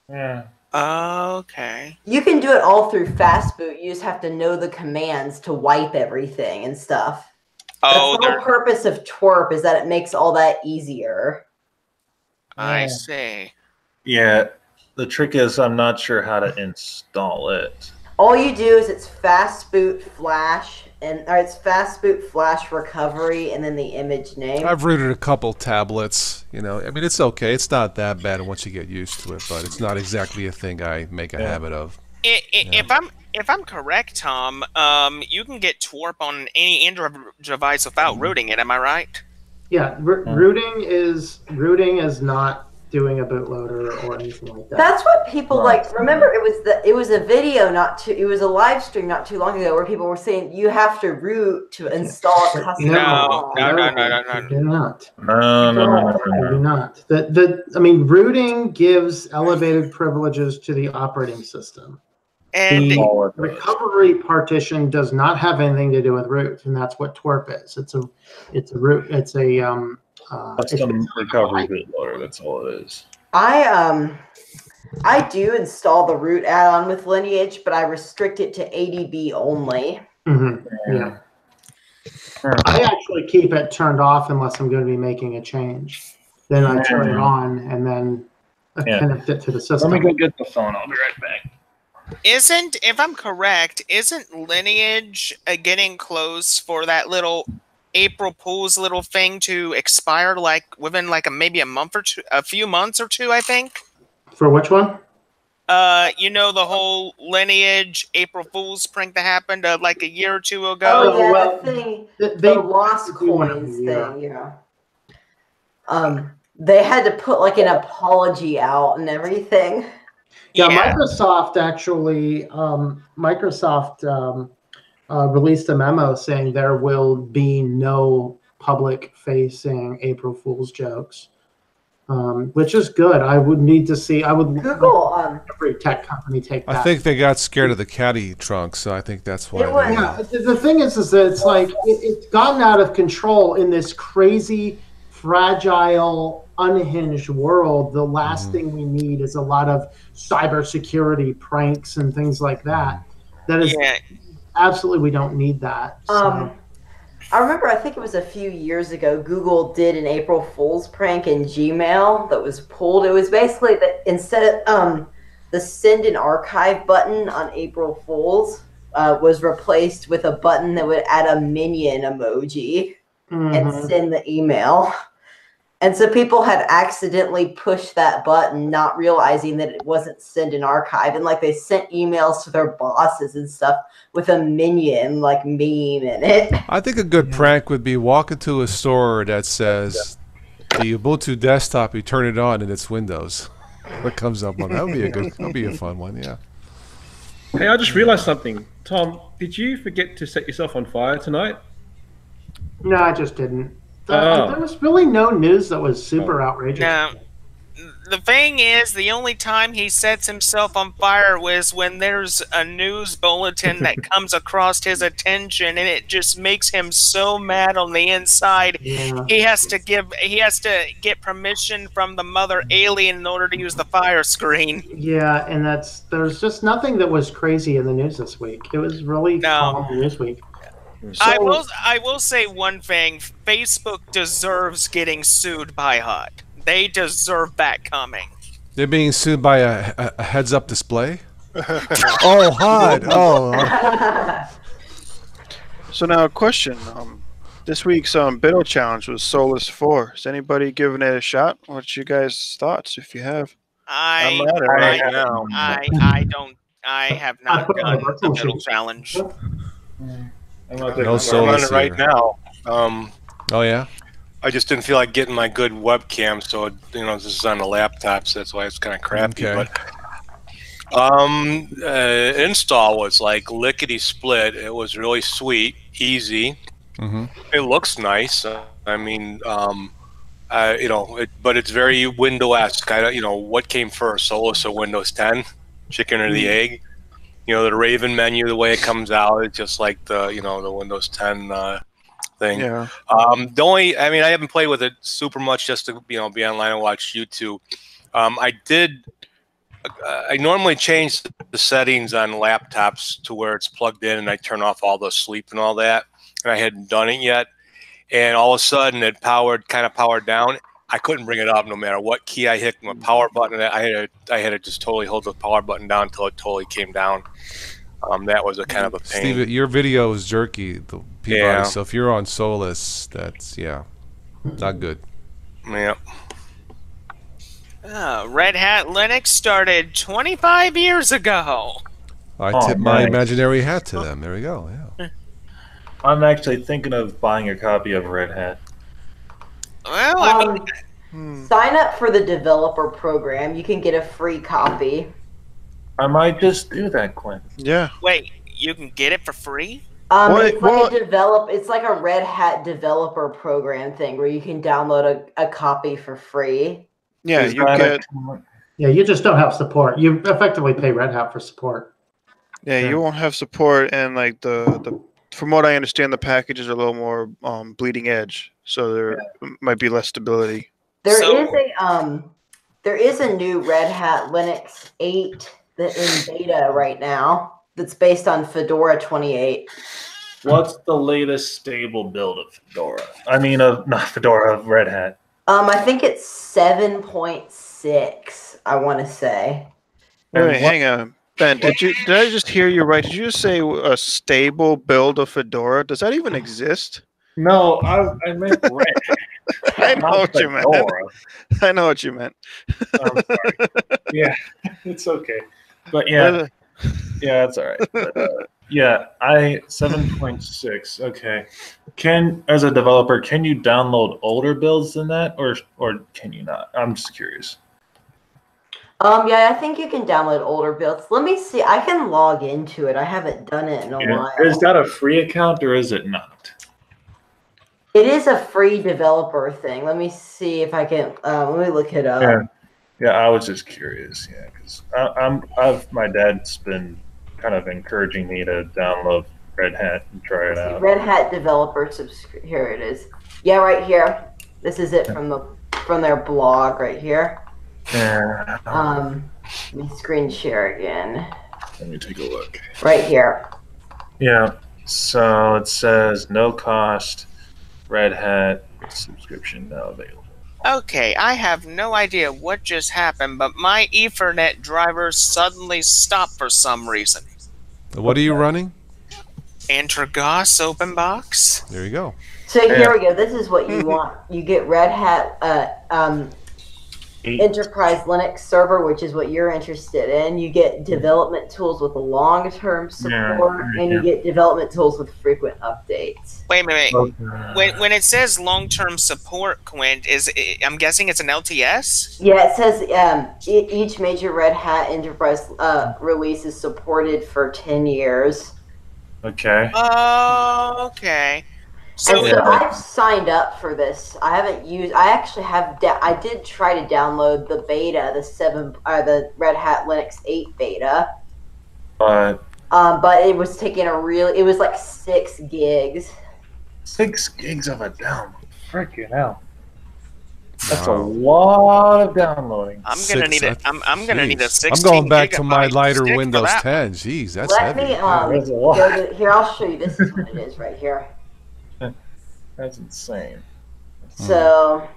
B: Yeah.
E: Okay.
C: You can do it all through Fastboot. You just have to know the commands to wipe everything and stuff.
E: Oh,
C: the whole purpose of twerp is that it makes all that easier.
E: I see.
B: Yeah, the trick is I'm not sure how to install it.
C: All you do is it's Fastboot Flash, or it's Fastboot Flash Recovery, and then the image name.
A: I've rooted a couple tablets. You know, I mean, it's okay. It's not that bad once you get used to it, but it's not exactly a thing I make a habit of.
E: If I'm correct, Tom, you can get twerp on any Android device without rooting it. Am I right?
D: Yeah, rooting is not doing a bootloader or anything like that.
C: That's what people like. Remember, it was a video it was a live stream not too long ago where people were saying you have to root to install a custom.
E: No.
D: You do not.
H: No.
D: You do not. I mean, rooting gives elevated privileges to the operating system.
E: And
D: the recovery partition does not have anything to do with root, and that's what twerp is. It's a root. It's a
H: custom recovery bootloader. That's all it is.
C: I do install the root add-on with Lineage, but I restrict it to ADB only.
D: Mm-hmm. Yeah. I actually keep it turned off unless I'm going to be making a change. Then I turn it on and then connect it to the system.
H: Let me go get the phone. I'll be right back.
E: If I'm correct, isn't Lineage getting close for that little April Fool's little thing to expire like within like maybe a month or two, a few months or two, I think?
D: For which one?
E: You know, the whole Lineage April Fool's prank that happened like a year or two ago?
C: Oh, yeah, well, the thing, the lost coins thing, yeah. They had to put like an apology out and everything.
D: Yeah, Microsoft actually, released a memo saying there will be no public-facing April Fool's jokes, which is good. I would need to see. I would
C: Google
D: every tech company take that.
A: I think they got scared of the caddy trunk, so I think that's why.
D: The thing is that it's like it's gotten out of control in this crazy, fragile, unhinged world. The last thing we need is a lot of cybersecurity pranks and things like that. That is absolutely, we don't need that. So.
C: I remember, I think it was a few years ago, Google did an April Fool's prank in Gmail that was pulled. It was basically that instead of the send and archive button on April Fool's was replaced with a button that would add a minion emoji and send the email. And so people had accidentally pushed that button, not realizing that it wasn't send an archive. And like they sent emails to their bosses and stuff with a minion like meme in it.
A: I think a good prank would be walk into a store that says the Ubuntu desktop, you turn it on and it's Windows. What comes up on that would be that'd be a fun one, yeah.
G: Hey, I just realized something. Tom, did you forget to set yourself on fire tonight?
D: No, I just didn't. There was really no news that was super outrageous.
E: No. The thing is, the only time he sets himself on fire was when there's a news bulletin that comes across his attention, and it just makes him so mad on the inside.
D: Yeah.
E: He has to get permission from the mother alien in order to use the fire screen.
D: Yeah, and there's just nothing that was crazy in the news this week. It was really calm news week.
E: So, I will say one thing. Facebook deserves getting sued by HUD. They deserve that coming.
A: They're being sued by a heads-up display? Oh, HUD! Oh.
F: So now a question. This week's Biddle Challenge was Solus 4. Is anybody giving it a shot? What's your guys' thoughts, if you have?
E: I have not done the Biddle Challenge.
H: I'm on it right now.
A: Oh yeah.
I: I just didn't feel like getting my good webcam, so this is on the laptop, so that's why it's kind of crappy.
A: Okay.
I: But install was like lickety split. It was really sweet, easy. It looks nice. I mean, but it's very Windows-esque. What came first, Solus or Windows 10? Chicken or the egg? The Raven menu, the way it comes out, it's just like the Windows 10 thing.
F: Yeah.
I: I haven't played with it super much just to be online and watch YouTube. I normally change the settings on laptops to where it's plugged in and I turn off all the sleep and all that, and I hadn't done it yet. And all of a sudden it kind of powered down. I couldn't bring it up no matter what key I hit my power button. I had to just totally hold the power button down until it totally came down. That was a kind of a pain.
A: Steve, your video is jerky, so if you're on Solus, that's not good.
I: Yeah.
E: Red Hat Linux started 25 years ago.
A: I tip my imaginary hat to them. There we go. Yeah.
H: I'm actually thinking of buying a copy of Red Hat.
E: Well,
C: Sign up for the developer program. You can get a free copy.
B: I might just do that, Quinn.
F: Yeah.
E: Wait, you can get it for free?
C: It's like a Red Hat developer program thing where you can download a copy for free.
F: Yeah, you get.
D: Yeah, you just don't have support. You effectively pay Red Hat for support.
F: Yeah, you won't have support, and like the from what I understand, the packages are a little more bleeding edge, so there might be less stability.
C: There is a new Red Hat Linux 8 in beta right now that's based on Fedora 28.
B: What's the latest stable build of Fedora? I mean, not Fedora, of Red Hat.
C: I think it's 7.6. I want to say.
F: Wait, hang on, Ben. Did I just hear you right? Did you just say a stable build of Fedora? Does that even exist?
B: No, I meant Red Hat.
F: I know what you meant. I know what you meant.
B: I'm sorry. Yeah, it's okay. But yeah, it's all right. But, 7.6. Okay. As a developer, can you download older builds than that, or can you not? I'm just curious.
C: Yeah, I think you can download older builds. Let me see. I can log into it. I haven't done it in a while.
B: Is that a free account or is it not?
C: It is a free developer thing. Let me see if I can. Let me look it up.
B: Yeah. I was just curious. Yeah, because my dad's been kind of encouraging me to download Red Hat and try it out.
C: Red Hat developer here it is. Yeah, right here. This is it from their blog right here.
B: Yeah.
C: Let me screen share again.
B: Let me take a look.
C: Right here.
B: Yeah. So it says no cost. Red Hat subscription now available.
E: Okay, I have no idea what just happened, but my Ethernet driver suddenly stopped for some reason.
A: What are you running?
E: Antergos OpenBox.
A: There you go.
C: So here we go. This is what you want. You get Red Hat Enterprise Linux server, which is what you're interested in. You get development tools with long-term support, and you get development tools with frequent updates.
E: Wait a minute. When it says long-term support, Quint, I'm guessing it's an LTS?
C: Yeah, it says each major Red Hat Enterprise release is supported for 10 years.
B: Okay.
E: Okay.
C: So I've signed up for this. I haven't used. I actually have. I did try to download the beta, the Red Hat Linux 8 beta. But it was taking it was like 6 gigs.
B: 6 gigs of a download. Freaking hell. That's a lot of downloading.
E: I'm gonna need it. I'm gonna need a 16.
A: I'm going back to my lighter Windows 10. Jeez, that's heavy.
C: Let me here. I'll show you. This is what it is right here.
B: That's insane.
C: So,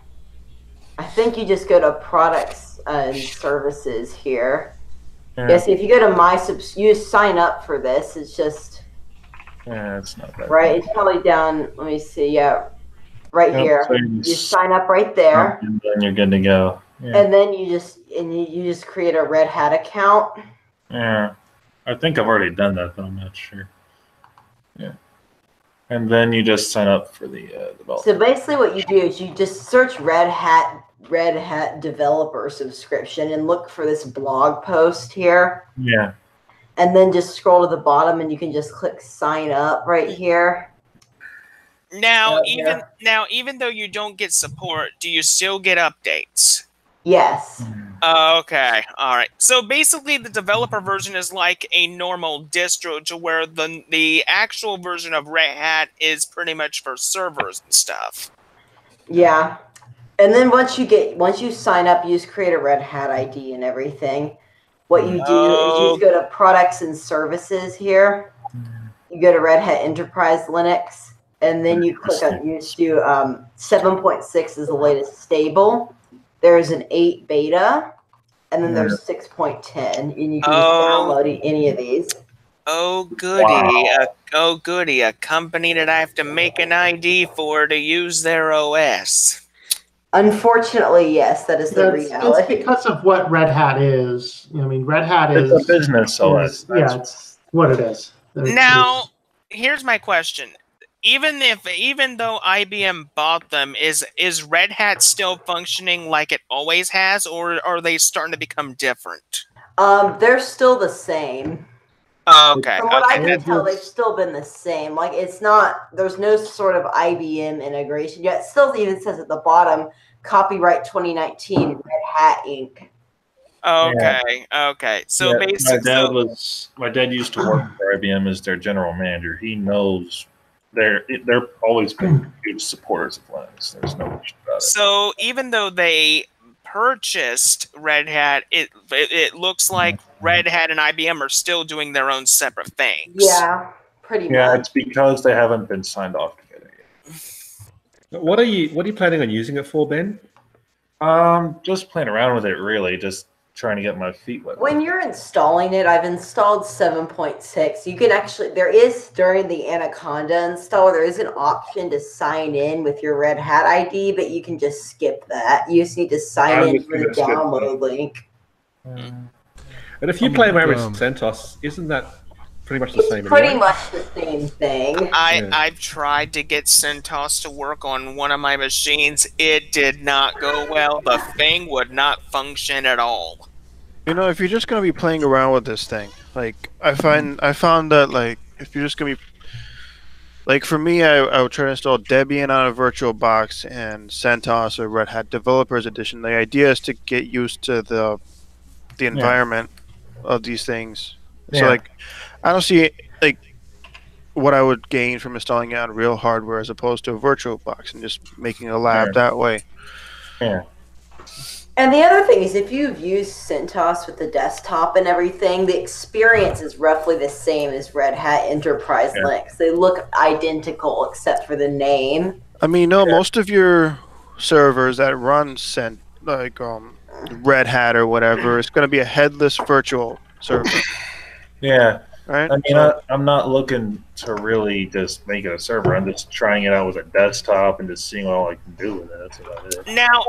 C: I think you just go to products and services here. Yeah. See, if you go to you sign up for this. It's just.
B: Yeah, it's not that.
C: Right, it's probably down. Let me see. Yeah, right here. So you sign up right there.
B: And then you're good to go. Yeah.
C: And then you just create a Red Hat account.
B: Yeah, I think I've already done that, but I'm not sure. Yeah. And then you just sign up for the developer.
C: So basically what you do is you just search Red Hat developer subscription and look for this blog post here.
B: Yeah.
C: And then just scroll to the bottom and you can just click sign up right here.
E: Now, even though you don't get support, do you still get updates?
C: Yes.
E: Okay. All right. So basically, the developer version is like a normal distro, to where the actual version of Red Hat is pretty much for servers and stuff.
C: Yeah. And then once you sign up, you just create a Red Hat ID and everything. What you do is you just go to products and services here. You go to Red Hat Enterprise Linux, and then you click on you just do 7.6 is the latest stable. There's an 8 beta, and then there's 6.10, and you can just download any of these.
E: Oh, goody. Wow. Goody. A company that I have to make an ID for to use their OS.
C: Unfortunately, yes, that is the reality.
D: It's because of what Red Hat is. I mean, Red Hat is
B: a business OS.
D: Yeah, it's what it is.
E: Now, here's my question. even though IBM bought them, is Red Hat still functioning like it always has, or are they starting to become different?
C: They're still the same.
E: Okay.
C: From what I can tell, they've still been the same. Like, it's not, there's no sort of IBM integration yet. It still even says at the bottom, copyright 2019, Red Hat Inc.
E: Okay. Okay. So basically,
B: my dad used to work for IBM as their general manager. He knows they're always been huge supporters of Linux. There's no question about it.
E: So even though they purchased Red Hat, it looks like Red Hat and IBM are still doing their own separate things.
C: Yeah, pretty much.
B: Yeah, it's because they haven't been signed off together yet.
G: What are you planning on using it for, Ben?
B: Just playing around with it, really. Just trying to get my feet wet.
C: When you're installing it, I've installed 7.6. You can actually, there is, during the Anaconda installer, there is an option to sign in with your Red Hat ID, but you can just skip that. You just need to sign in through the download link.
G: And if you play around with CentOS, isn't that pretty much the same?
C: Pretty much the same thing.
E: I've tried to get CentOS to work on one of my machines. It did not go well. The thing would not function at all.
F: You know, if you're just gonna be playing around with this thing, like I found that, like, if you're just gonna be, like, for me, I would try to install Debian on a virtual box and CentOS or Red Hat Developers Edition. The idea is to get used to the environment of these things. So, like, I don't see, like, what I would gain from installing it on real hardware as opposed to a virtual box and just making a lab that way.
B: Yeah.
C: And the other thing is, if you've used CentOS with the desktop and everything, the experience is roughly the same as Red Hat Enterprise Linux. They look identical except for the name.
F: I mean, no, most of your servers that run Red Hat or whatever, it's going to be a headless virtual server.
B: Yeah.
F: Right?
B: I mean, I'm not looking to really just make it a server. I'm just trying it out with a desktop and just seeing what all I can do with it. That's about it.
E: Now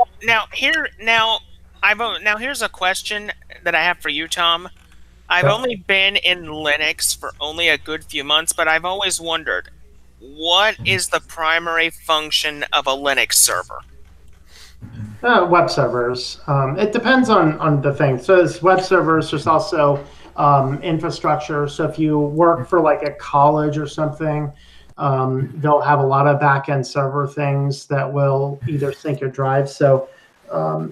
E: here's a question that I have for you, Tom. I've only been in Linux for only a good few months, but I've always wondered, what is the primary function of a Linux server?
D: Web servers. It depends on the thing. So there's web servers. There's also infrastructure. So if you work for like a college or something, they'll have a lot of back-end server things that will either sync your drives. So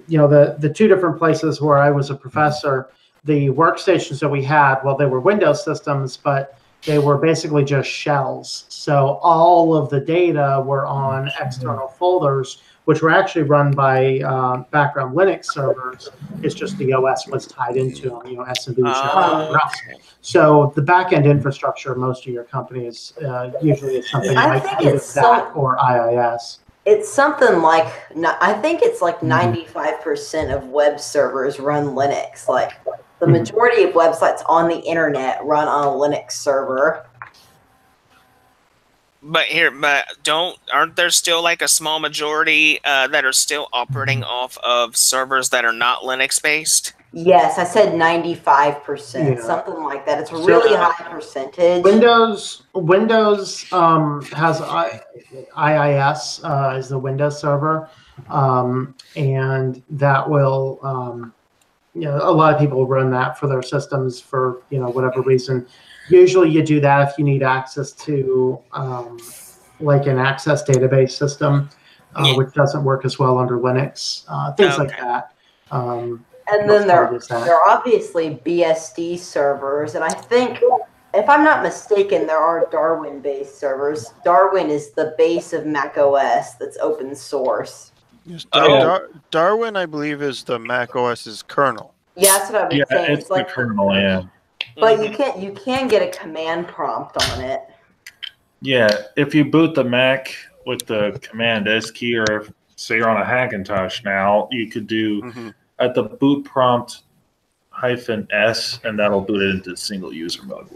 D: you know, the two different places where I was a professor, the workstations that we had, well, they were Windows systems, but they were basically just shells. So all of the data were on external folders, which were actually run by background Linux servers. It's just the OS was tied into them, you know, SMB. So the back-end infrastructure of most of your companies usually is something like either that or IIS.
C: It's something like, I think it's like 95% of web servers run Linux. Like, the majority of websites on the internet run on a Linux server.
E: But aren't there still like a small majority that are still operating off of servers that are not Linux based?
C: Yes, I said 95%, something like that. It's a really high percentage.
D: Windows has IIS as the Windows server, and that will, you know, a lot of people run that for their systems for, you know, whatever reason. Usually you do that if you need access to like an access database system, which doesn't work as well under Linux, things like that.
C: And then there are obviously BSD servers, and I think, if I'm not mistaken, there are Darwin-based servers. Darwin is the base of Mac OS that's open source.
F: Yes, Darwin, I believe, is the Mac OS's kernel.
C: Yeah, that's what I was saying.
B: It's like the kernel, yeah.
C: But you can get a command prompt on it.
B: Yeah, if you boot the Mac with the Command S key, or if, say you're on a Hackintosh now, you could do at the boot prompt -S, and that'll boot it into single user mode.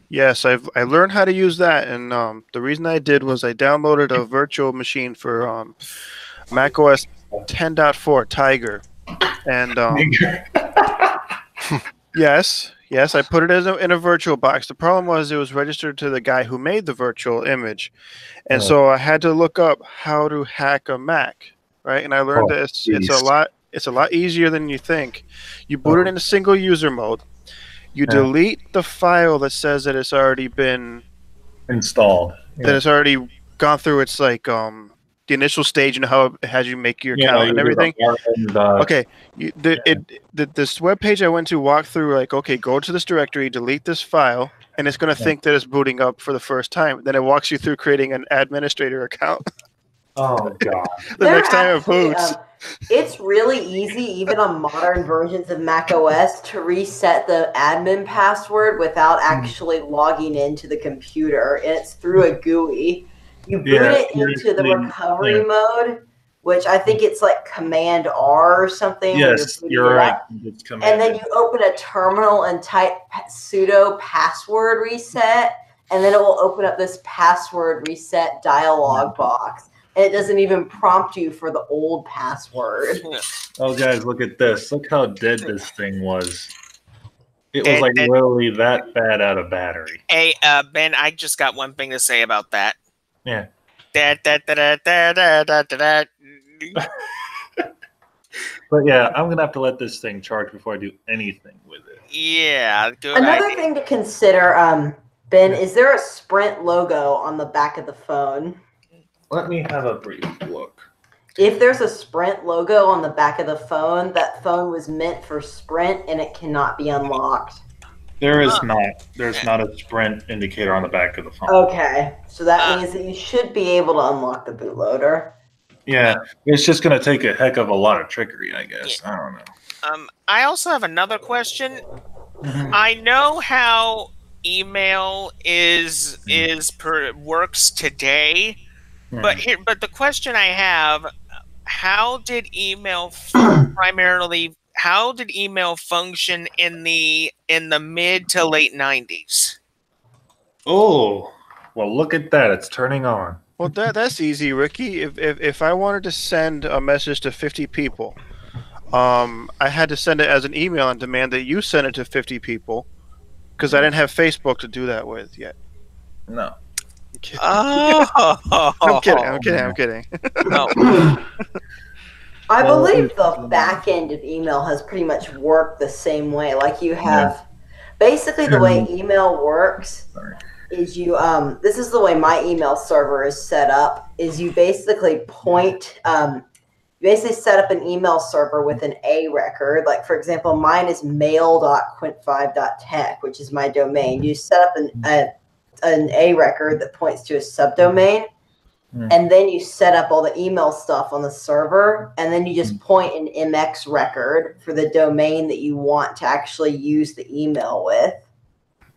F: Yes, I learned how to use that, and the reason I did was I downloaded a virtual machine for Mac OS 10.4 Tiger, and yes, Yes, I put it in a virtual box. The problem was it was registered to the guy who made the virtual image. And so I had to look up how to hack a Mac, right? And I learned that it's a lot easier than you think. You boot it in a single user mode. You delete the file that says that it's already been
H: installed.
F: That it's already gone through its like the initial stage and how it has you make your account and everything. Okay, this web page I went to walk through like, okay, go to this directory, delete this file, and it's going to think that it's booting up for the first time. Then it walks you through creating an administrator account.
H: Oh god!
F: Next time it boots.
C: It's really easy, even on modern versions of Mac OS, to reset the admin password without actually logging into the computer. And it's through a GUI. You boot it into the recovery mode, which I think it's like Command R or something.
H: Yes, you're right.
C: And then you open a terminal and type sudo password reset, and then it will open up this password reset dialog box. And it doesn't even prompt you for the old password.
H: Oh, guys, look at this. Look how dead this thing was. It was like literally that bad out of battery.
E: Hey, Ben, I just got one thing to say about that.
H: Yeah.
E: But
H: yeah, I'm gonna have to let this thing charge before I do anything with it.
E: Yeah.
C: Another thing to consider, Ben, is there a Sprint logo on the back of the phone?
H: Let me have a brief look.
C: If there's a Sprint logo on the back of the phone, that phone was meant for Sprint and it cannot be unlocked.
H: There is not. There's not a Sprint indicator on the back of the phone.
C: Okay, so that means that you should be able to unlock the bootloader.
H: Yeah, it's just going to take a heck of a lot of trickery, I guess. I don't know.
E: I also have another question. I know how email works today, but the question I have: how did email function in the mid to late 90s?
H: Oh, well, look at that! It's turning on.
F: Well, that's easy, Ricky. If I wanted to send a message to 50 people, I had to send it as an email and demand that you send it to 50 people because I didn't have Facebook to do that with yet.
H: No.
F: I'm kidding.
E: No.
C: I believe the back end of email has pretty much worked the same way. Like you have, basically the way email works is you, this is the way my email server is set up, is you basically you basically set up an email server with an A record. Like for example, mine is mail.quint5.tech, which is my domain. You set up an A record that points to a subdomain. And then you set up all the email stuff on the server, and then you just point an MX record for the domain that you want to actually use the email with.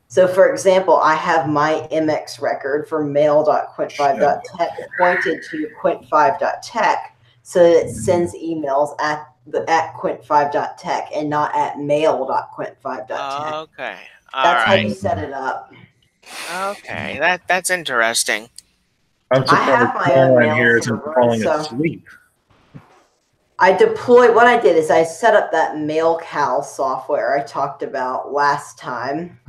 C: So, for example, I have my MX record for mail.quint5.tech pointed to quint5.tech so that it sends emails at quint5.tech and not at mail.quint5.tech.
E: Okay.
C: That's how you set it up.
E: Okay, that's interesting.
H: I'm
C: I have my own mail server, so I deployed. What I did is I set up that MailCal software I talked about last time.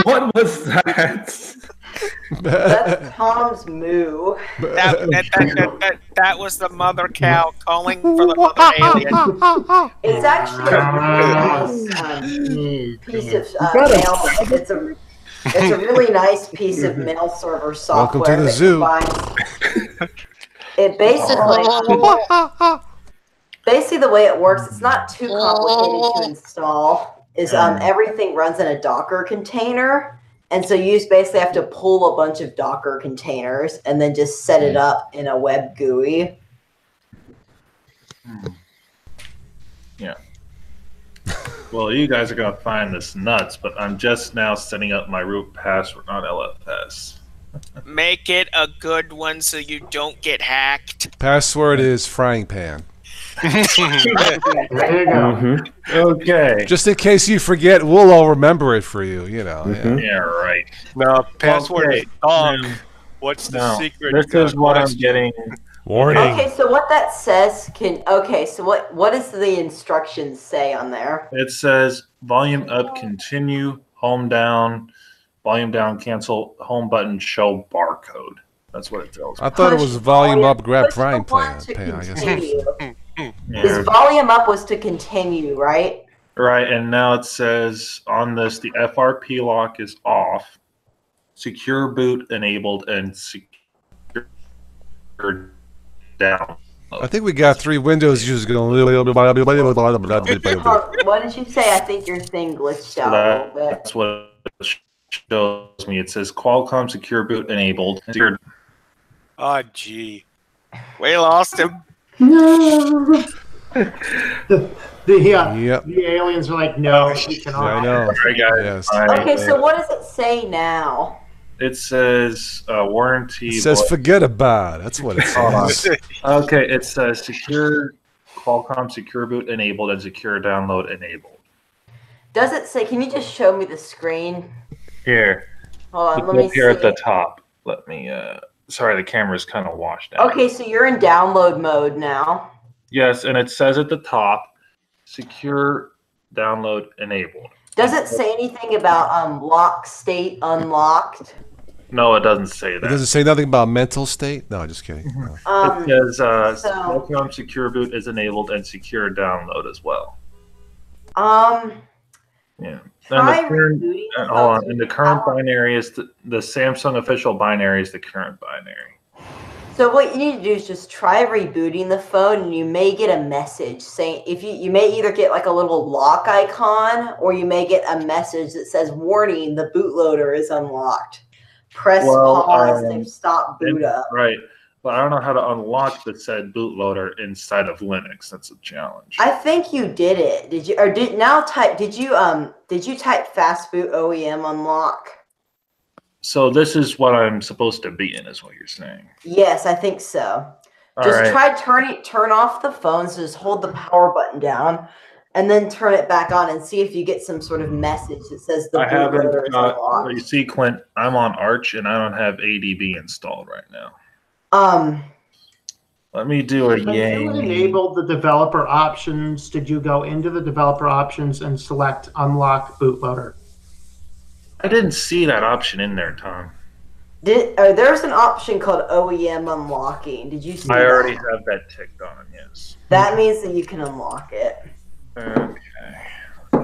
H: What was that?
C: That's Tom's moo.
E: That was the mother cow calling for the mother alien.
C: It's actually a really nice piece of mail. It's a really nice piece of mail server software.
A: Welcome to the zoo.
C: It basically the way it works, it's not too complicated to install. Is everything runs in a Docker container. And so you basically have to pull a bunch of Docker containers and then just set it up in a web GUI.
H: Yeah. Well, you guys are going to find this nuts, but I'm just now setting up my root password on LFS.
E: Make it a good one so you don't get hacked.
A: Password is frying pan.
H: There you go. Okay.
A: Just in case you forget, we'll all remember it for you, you know.
H: Yeah, right.
I: No, password is dog. What's the secret?
H: This is what I'm getting
A: Warning.
C: Okay, so what that says so what does the instructions say on there?
H: It says volume up, continue, home down, volume down, cancel, home button, show barcode. That's what it tells me.
A: I thought it was volume up, grab frying pan. I guess.
C: His volume up was to continue, right?
H: Right, and now it says on this, the FRP lock is off, secure boot enabled, and secure down.
A: I think we got 3 Windows users going.
C: What did you say? I think your thing glitched out a little bit.
H: That's what it shows me. It says Qualcomm secure boot enabled.
I: Oh, gee.
E: We lost him.
D: No. The aliens are like, no, we cannot.
A: I know.
H: Sorry, guys.
A: Yes.
C: Okay, so what does it say now?
H: It says warranty.
A: It says forget about it. That's what it says.
H: Okay, it says secure Qualcomm secure boot enabled and secure download enabled.
C: Does it say? Can you just show me the screen?
H: Here.
C: Hold on,
H: It's
C: let me
H: up here
C: see.
H: at the top. Let me. Sorry, the camera's kind of washed out.
C: Okay, so you're in download mode now.
H: Yes, and it says at the top, secure download enabled.
C: Does it say anything about lock state unlocked?
H: No, it doesn't say that.
A: Does it say nothing about mental state? No, just kidding. No.
H: It says Qualcomm secure boot is enabled and secure download as well. Yeah.
C: Try
H: And the current,
C: rebooting the
H: hold on.
C: phone.
H: And the current binary is the Samsung official binary is the current binary.
C: So what you need to do is just try rebooting the phone, and you may get a message saying if you may either get like a little lock icon, or you may get a message that says "Warning: the bootloader is unlocked. Press pause to stop boot up."
H: Right. But I don't know how to unlock the said bootloader inside of Linux. That's a challenge.
C: I think you did it. Did you? Or did you type fast boot OEM unlock?
H: So this is what I'm supposed to be in, is what you're saying.
C: Yes, I think so.
H: All
C: Just
H: right.
C: turn off the phone. So just hold the power button down, and then turn it back on, and see if you get some sort of message that says the
H: I haven't
C: bootloader is
H: got.
C: unlocked.
H: You see, Clint, I'm on Arch and I don't have ADB installed right now. Let me do a
D: When you enabled the developer options, did you go into the developer options and select unlock bootloader?
H: I didn't see that option in there, Tom.
C: There's an option called OEM unlocking. Did you see
H: I already
C: that?
H: have that ticked on, yes.
C: That means that you can unlock it.
H: Okay.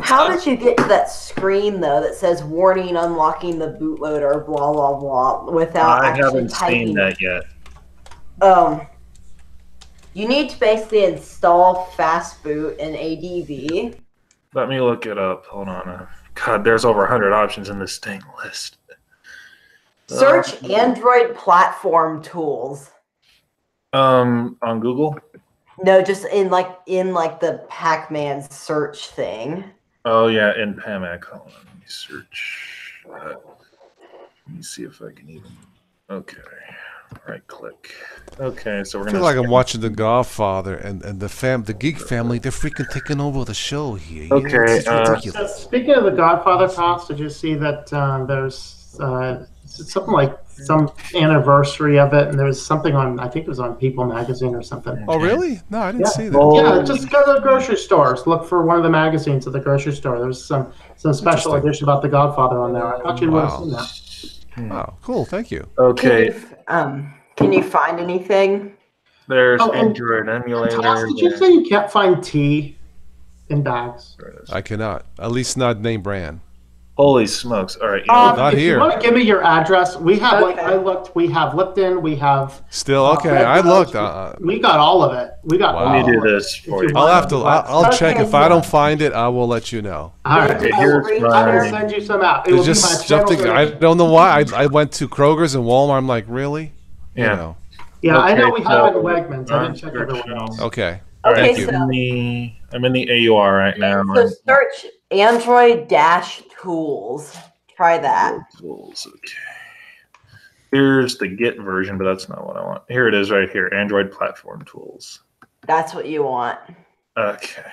C: How did you get to that screen though that says "Warning: unlocking the bootloader"? Blah blah blah. Without
H: I
C: actually
H: haven't
C: typing.
H: seen that yet.
C: You need to basically install fastboot and ADB.
H: Let me look it up. Hold on. God, there's over 100 options in this dang list.
C: Search Android platform tools.
H: On Google?
C: No, just in the Pac-Man search thing.
H: Oh yeah, in PAMAC. Hold on, let me search. Let me see if I can even. Okay, right click. Okay, so we're
A: I
H: gonna.
A: feel like I'm watching The Godfather and the Geek family. They're freaking taking over the show here.
H: Okay,
A: It's ridiculous.
D: Speaking of the Godfather cast, did you see that there's something like some anniversary of it, and there was something on, I think it was on People magazine or something.
A: Oh, really? No, I didn't see that.
D: Yeah, just go to the grocery stores. Look for one of the magazines at the grocery store. There's some special edition about the Godfather on there. I thought you would have seen that.
A: Wow, cool. Thank you.
H: Okay.
C: Can you find anything?
H: There's Android emulator.
D: Toss, did you say you can't find tea in bags?
A: I cannot. At least not name brand.
H: Holy smokes! All right,
A: not
D: if
A: here.
D: you want to give me your address, we have I looked. We have Lipton. We have
A: still okay. I looked.
D: We got all of it. We got.
A: Wow.
H: Let me do this for you.
A: I'll have to. I'll check. If I don't find it, I will let you know.
D: All right.
H: Okay, here's
D: I will send you some out.
A: There's just something. I don't know why. I went to Kroger's and Walmart. I'm like, really?
H: Yeah.
A: You know.
D: Yeah, I know we
H: Okay,
D: have it
H: so
D: in Wegmans. I didn't check everywhere else.
A: Okay.
C: Okay,
A: Thank you.
H: I'm in the AUR right now.
C: So search Android-tools. Try that.
H: Tools. Okay. Here's the Git version, but that's not what I want. Here it is, right here. Android platform tools.
C: That's what you want.
H: Okay.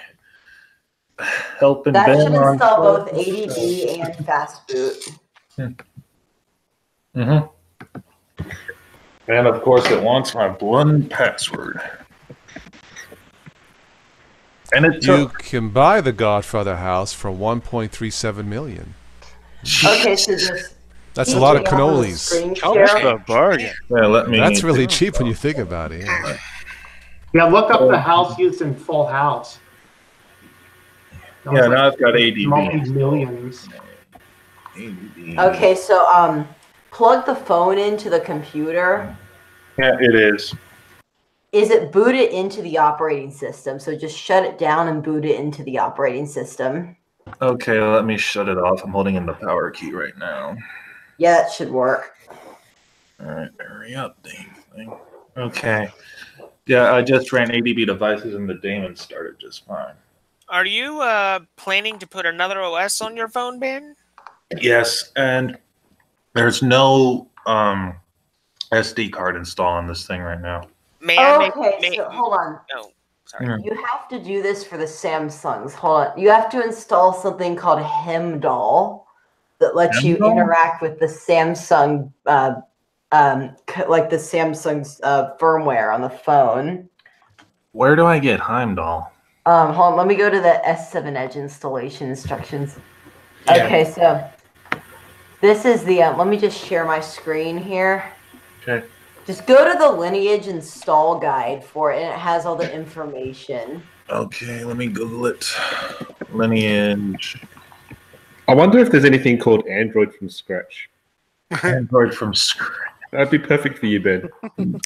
H: Helping
C: That
H: Ben
C: should
H: on
C: install both ADB and fastboot.
H: Mm-hmm. And of course, it wants my one password. And it
A: You can buy the Godfather house for 1.37 million.
C: Okay, so just
A: That's a lot of cannolis.
F: The bargain.
H: Yeah, let me.
A: That's really cheap when you think about it. Yeah.
D: Yeah, look up the house used in Full House.
H: Yeah, now I've got ADB.
D: Multi-millions.
C: Okay, so plug the phone into the computer.
H: Yeah, it is.
C: Is it booted into the operating system? So just shut it down and boot it into the operating system.
H: Okay, let me shut it off. I'm holding in the power key right now.
C: Yeah, that should work.
H: All right, hurry up, dang thing. Okay. Yeah, I just ran ADB devices and the daemon started just fine.
E: Are you planning to put another OS on your phone, Ben?
H: Yes, and there's no SD card installed on this thing right now.
C: So hold on.
E: No, sorry.
C: You have to do this for the Samsungs. Hold on. You have to install something called Hemdoll that lets you interact with the Samsung, like the Samsung's firmware on the phone.
H: Where do I get Heimdall?
C: Hold on. Let me go to the S7 Edge installation instructions.
H: Yeah.
C: Okay, so this is the. Let me just share my screen here.
H: Okay.
C: Just go to the Lineage install guide for it, and it has all the information.
H: Okay, let me Google it. Lineage.
G: I wonder if there's anything called Android from scratch.
H: Android from scratch.
G: That'd be perfect for you, Ben.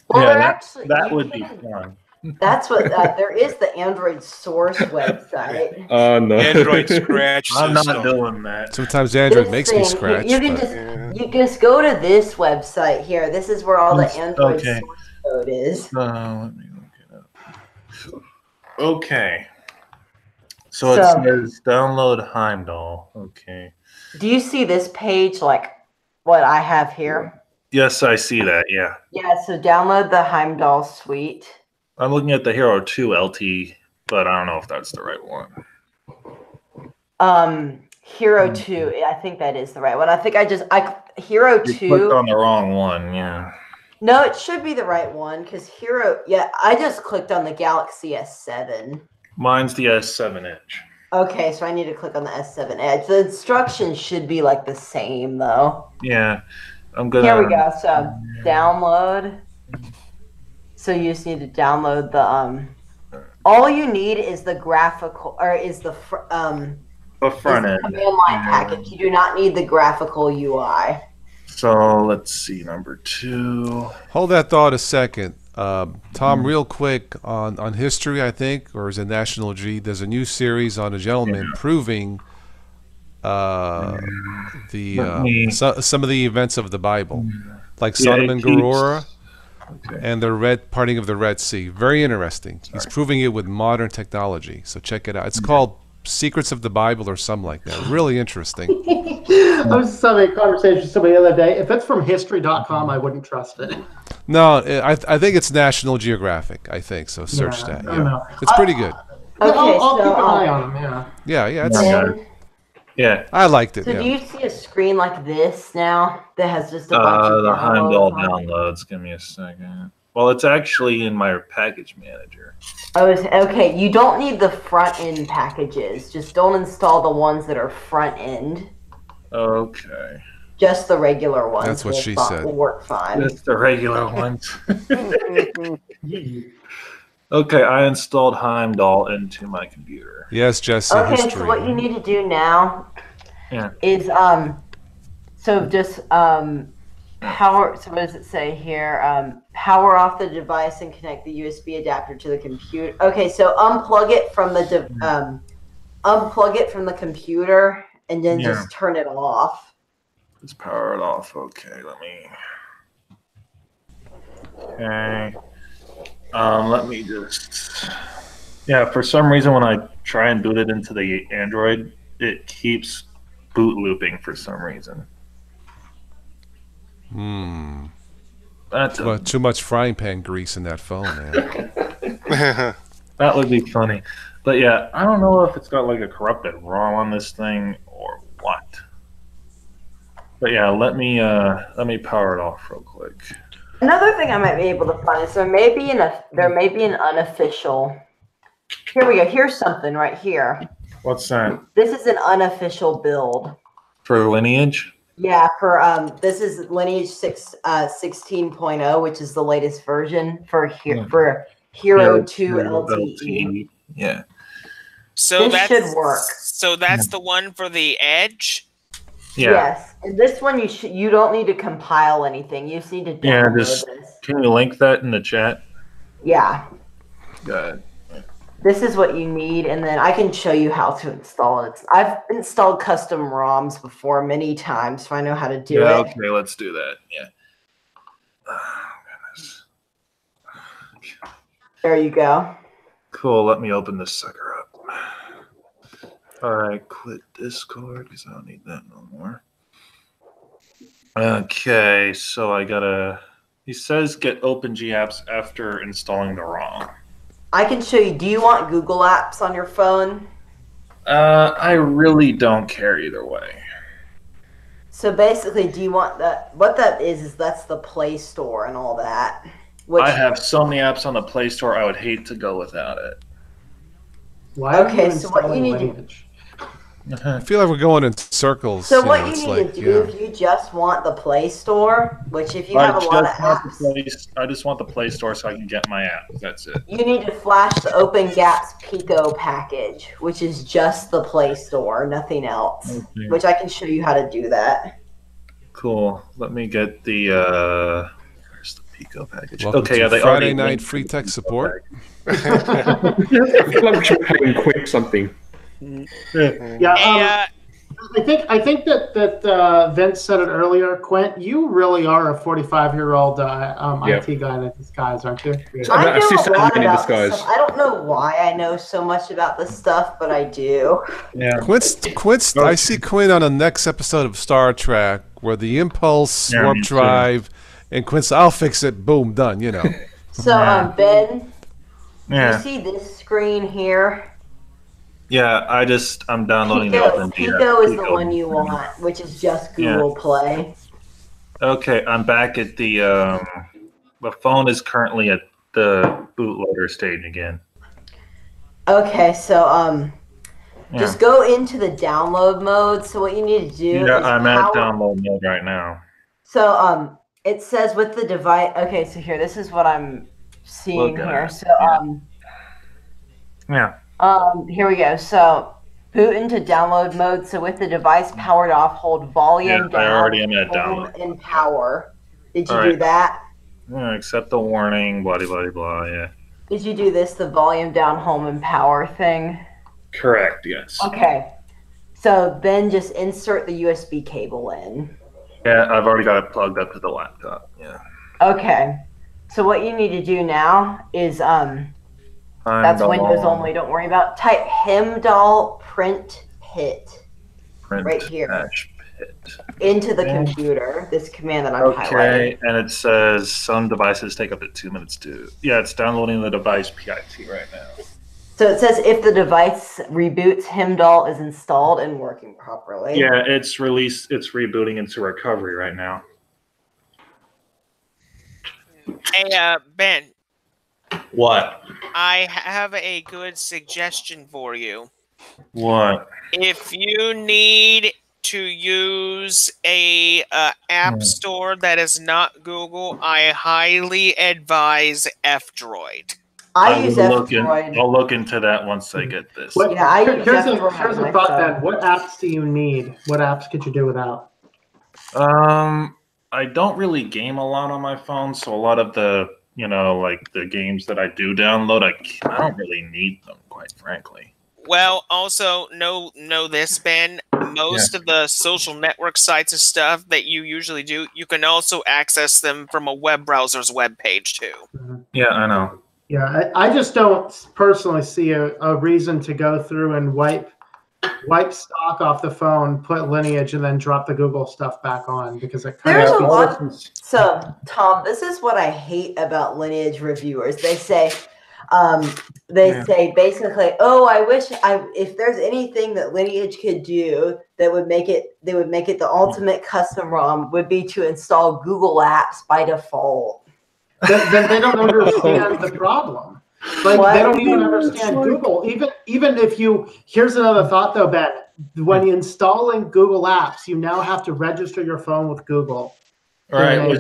C: Well,
H: Yeah, that would be fun.
C: That's what there is the Android source website.
G: Oh no.
I: Android scratch
H: I'm
I: system.
H: not doing that.
A: Sometimes Android
C: This
A: makes me
C: thing,
A: scratch.
C: You can
A: but-
C: just you just go to this website here. This is where all the Android
H: Okay.
C: source code is.
H: Let me look it up. Okay. So
C: So-
H: it says download Heimdall. Okay.
C: Do you see this page like what I have here?
H: Yes, I see that. Yeah.
C: Yeah, so download the Heimdall suite.
H: I'm looking at the Hero 2 LT, but I don't know if that's the right one.
C: Hero 2, I think that is the right one. I think Hero
H: You
C: 2.
H: clicked on the wrong one, yeah.
C: No, it should be the right one because I just clicked on the Galaxy S7.
H: Mine's the S7 Edge.
C: Okay, so I need to click on the S7 Edge. The instructions should be like the same though.
H: Yeah. I'm gonna.
C: Here we go. So download. So you just need to download the all you need is the graphical or is the
H: front end
C: command line package. You do not need the graphical UI.
H: So let's see, number 2.
A: Hold that thought a second. Tom, real quick on history, I think, or is it National G? There's a new series on a gentleman proving some of the events of the Bible, like Sodom and Gomorrah and the parting of the Red Sea. Very interesting. He's proving it with modern technology. So check it out. It's called Secrets of the Bible or something like that. Really interesting.
D: I was just having a conversation with somebody the other day. If it's from history.com, I wouldn't trust it.
A: No, I think it's National Geographic. I think so. Search that.
D: I don't know.
A: It's pretty good.
C: Okay,
D: I'll
C: so,
D: keep an eye on them, yeah.
A: Yeah.
C: Ben,
H: Yeah.
A: I liked it.
C: so do you see a screen like this now that has just a bunch
H: The
C: of
H: Heimdall
C: downloads on it?
H: downloads. Give me a second. Well, it's actually in my package manager.
C: Okay, you don't need the front end packages. Just don't install the ones that are front end.
H: Okay.
C: Just the regular ones.
A: That's what she said.
C: Will work fine.
H: That's the regular ones. Okay, I installed Heimdall into my computer.
A: Yes, Jesse.
C: Okay,
A: History.
C: so what you need to do now
H: Yeah.
C: is so just power. So what does it say here? Power off the device and connect the USB adapter to the computer. Okay, so unplug it from the computer and then just turn it off.
H: Let's power it off. Okay, let me. Okay. Let me just. Yeah, for some reason, when I try and boot it into the Android, it keeps boot looping for some reason. That's
A: too much frying pan grease in that phone, man.
H: That would be funny. But yeah, I don't know if it's got like a corrupted ROM on this thing or what. But yeah, let me power it off real quick.
C: Another thing I might be able to find is there may be an unofficial. Here we go. Here's something right here.
B: What's that?
C: This is an unofficial build
B: For Lineage?
C: Yeah, for this is Lineage 16.0, which is the latest version for Hero 2 LTE.
B: Yeah.
E: So
C: this should work.
E: So that's the one for the Edge?
B: Yeah.
C: Yes. And this one you don't need to compile anything. You just need to download this.
B: Can you link that in the chat?
C: Yeah.
B: Good.
C: This is what you need, and then I can show you how to install it. I've installed custom ROMs before many times, so I know how to do it.
B: Okay, let's do that. Yeah. Oh, goodness.
C: There you go.
B: Cool. Let me open this sucker up. All right, quit Discord because I don't need that no more. Okay, so I gotta. He says get OpenG apps after installing the ROM.
C: I can show you. Do you want Google Apps on your phone?
B: I really don't care either way.
C: So basically, do you want that? What that is that's the Play Store and all that.
B: I have so many apps on the Play Store, I would hate to go without it.
D: Why?
C: Okay, so what you need to.
A: I feel like we're going in circles.
C: So what you need to do if you just want the Play Store, which if you have a lot of apps,
B: I just want the Play Store so I can get my apps. That's it.
C: You need to flash the OpenGAPS Pico package, which is just the Play Store, nothing else. Okay. Which I can show you how to do that.
B: Cool. Let me get the where's the Pico package?
A: Welcome to
B: they
A: Friday night free tech support.
G: I feel like we should pay and quit something.
D: Yeah, I think that Vince said it earlier. Quint, you really are a 45-year-old IT guy in disguise, aren't you?
C: I know a lot about this stuff. I don't know why I know so much about this stuff, but I do.
A: Yeah, Quint's. I see Quint on the next episode of Star Trek, where the Impulse warp drive, and Quint's, I'll fix it. Boom, done. You know.
C: So, Ben, you see this screen here?
B: Yeah, I'm downloading the OpenG.
C: Pico is the one you want, which is just Google Play.
B: Okay, I'm back at the phone is currently at the bootloader stage again.
C: Okay, so just go into the download mode. So what you need to do is
B: I'm at download mode right now.
C: So it says with the device. Okay, so here, this is what I'm seeing here. So here we go. So boot into download mode. So with the device powered off, hold volume down.
B: I already am at download.
C: And power. Did you do that?
B: Yeah, accept the warning, blah, blah, blah, yeah.
C: Did you do this, the volume down, home, and power thing?
B: Correct, yes.
C: Okay. So then just insert the USB cable in.
B: Yeah, I've already got it plugged up to the laptop, yeah.
C: Okay. So what you need to do now is that's Windows only. Don't worry about. Type himdall print pit right here into the computer. This command that I'm highlighting.
B: Okay, and it says some devices take up to 2 minutes to. Yeah, it's downloading the device PIT right now.
C: So it says if the device reboots, himdall is installed and working properly.
B: Yeah, it's released. It's rebooting into recovery right now.
E: Hey, Ben.
B: What?
E: I have a good suggestion for you.
B: What?
E: If you need to use a app store that is not Google, I highly advise F-Droid.
C: I use F-Droid.
B: I'll look into that once I get this.
C: Yeah, I use F-Droid.
D: Here's a thought then. What apps do you need? What apps could you do without?
B: I don't really game a lot on my phone, so a lot of the like the games that I do download, I don't really need them, quite frankly.
E: Well, also know this, Ben. Most of the social network sites and stuff that you usually do, you can also access them from a web browser's web page too.
B: Yeah, I know.
D: Yeah, I just don't personally see a reason to go through and wipe stock off the phone, put Lineage, and then drop the Google stuff back on because it kind
C: of. There's a lot. So, Tom, this is what I hate about Lineage reviewers. They say, basically, oh, I wish if there's anything that Lineage could do that would make it the ultimate custom ROM would be to install Google Apps by default.
D: then they don't understand the problem. Like they don't even understand Google. Even if you, here's another thought though, Ben. When you're installing Google Apps, you now have to register your phone with Google.
H: Right, which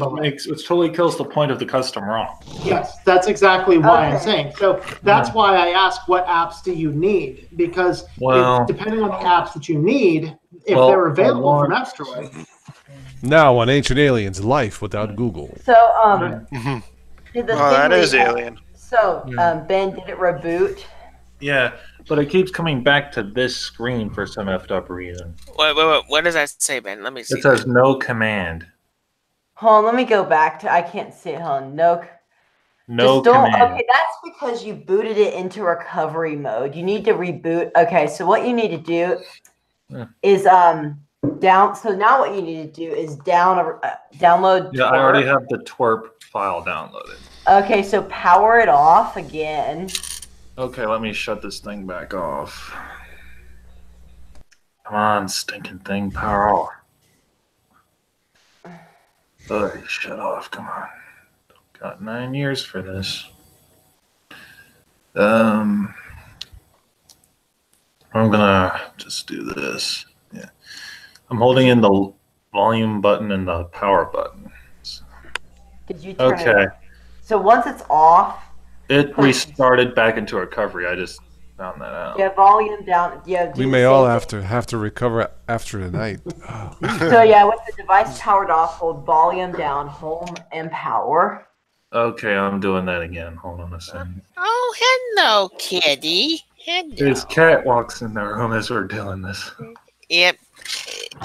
H: totally kills the point of the custom ROM.
D: Yes, that's exactly why I'm saying. So that's why I ask, what apps do you need? Because depending on the apps that you need, if they're available from App Store.
A: Now on Ancient Aliens, life without Google.
C: So,
F: that is Alien.
C: So, Ben, did it reboot?
H: Yeah, but it keeps coming back to this screen for some effed up reason.
E: Wait, what does that say, Ben? Let me see.
H: It says no command.
C: Hold on, let me go back to. I can't see it. Hold on, no
H: command.
C: Okay, that's because you booted it into recovery mode. You need to reboot. Okay, so what you need to do is down. So now what you need to do is download.
H: Yeah, I already have the twerp file downloaded.
C: Okay, so power it off again.
H: Okay, let me shut this thing back off. Come on, stinking thing, power off. Shut off, come on. Got 9 years for this. I'm gonna just do this. Yeah. I'm holding in the volume button and the power button.
C: Did you turn it off? So once it's off,
H: it restarted back into recovery. I just found that out.
C: Yeah, volume down. Yeah,
A: we may all have to recover after tonight. Oh.
C: So yeah, with the device powered off, hold volume down, home, and power.
H: Okay, I'm doing that again. Hold on a second.
E: Oh, hello, kitty. Hello.
H: His cat walks in the room as we're doing this.
E: Yep.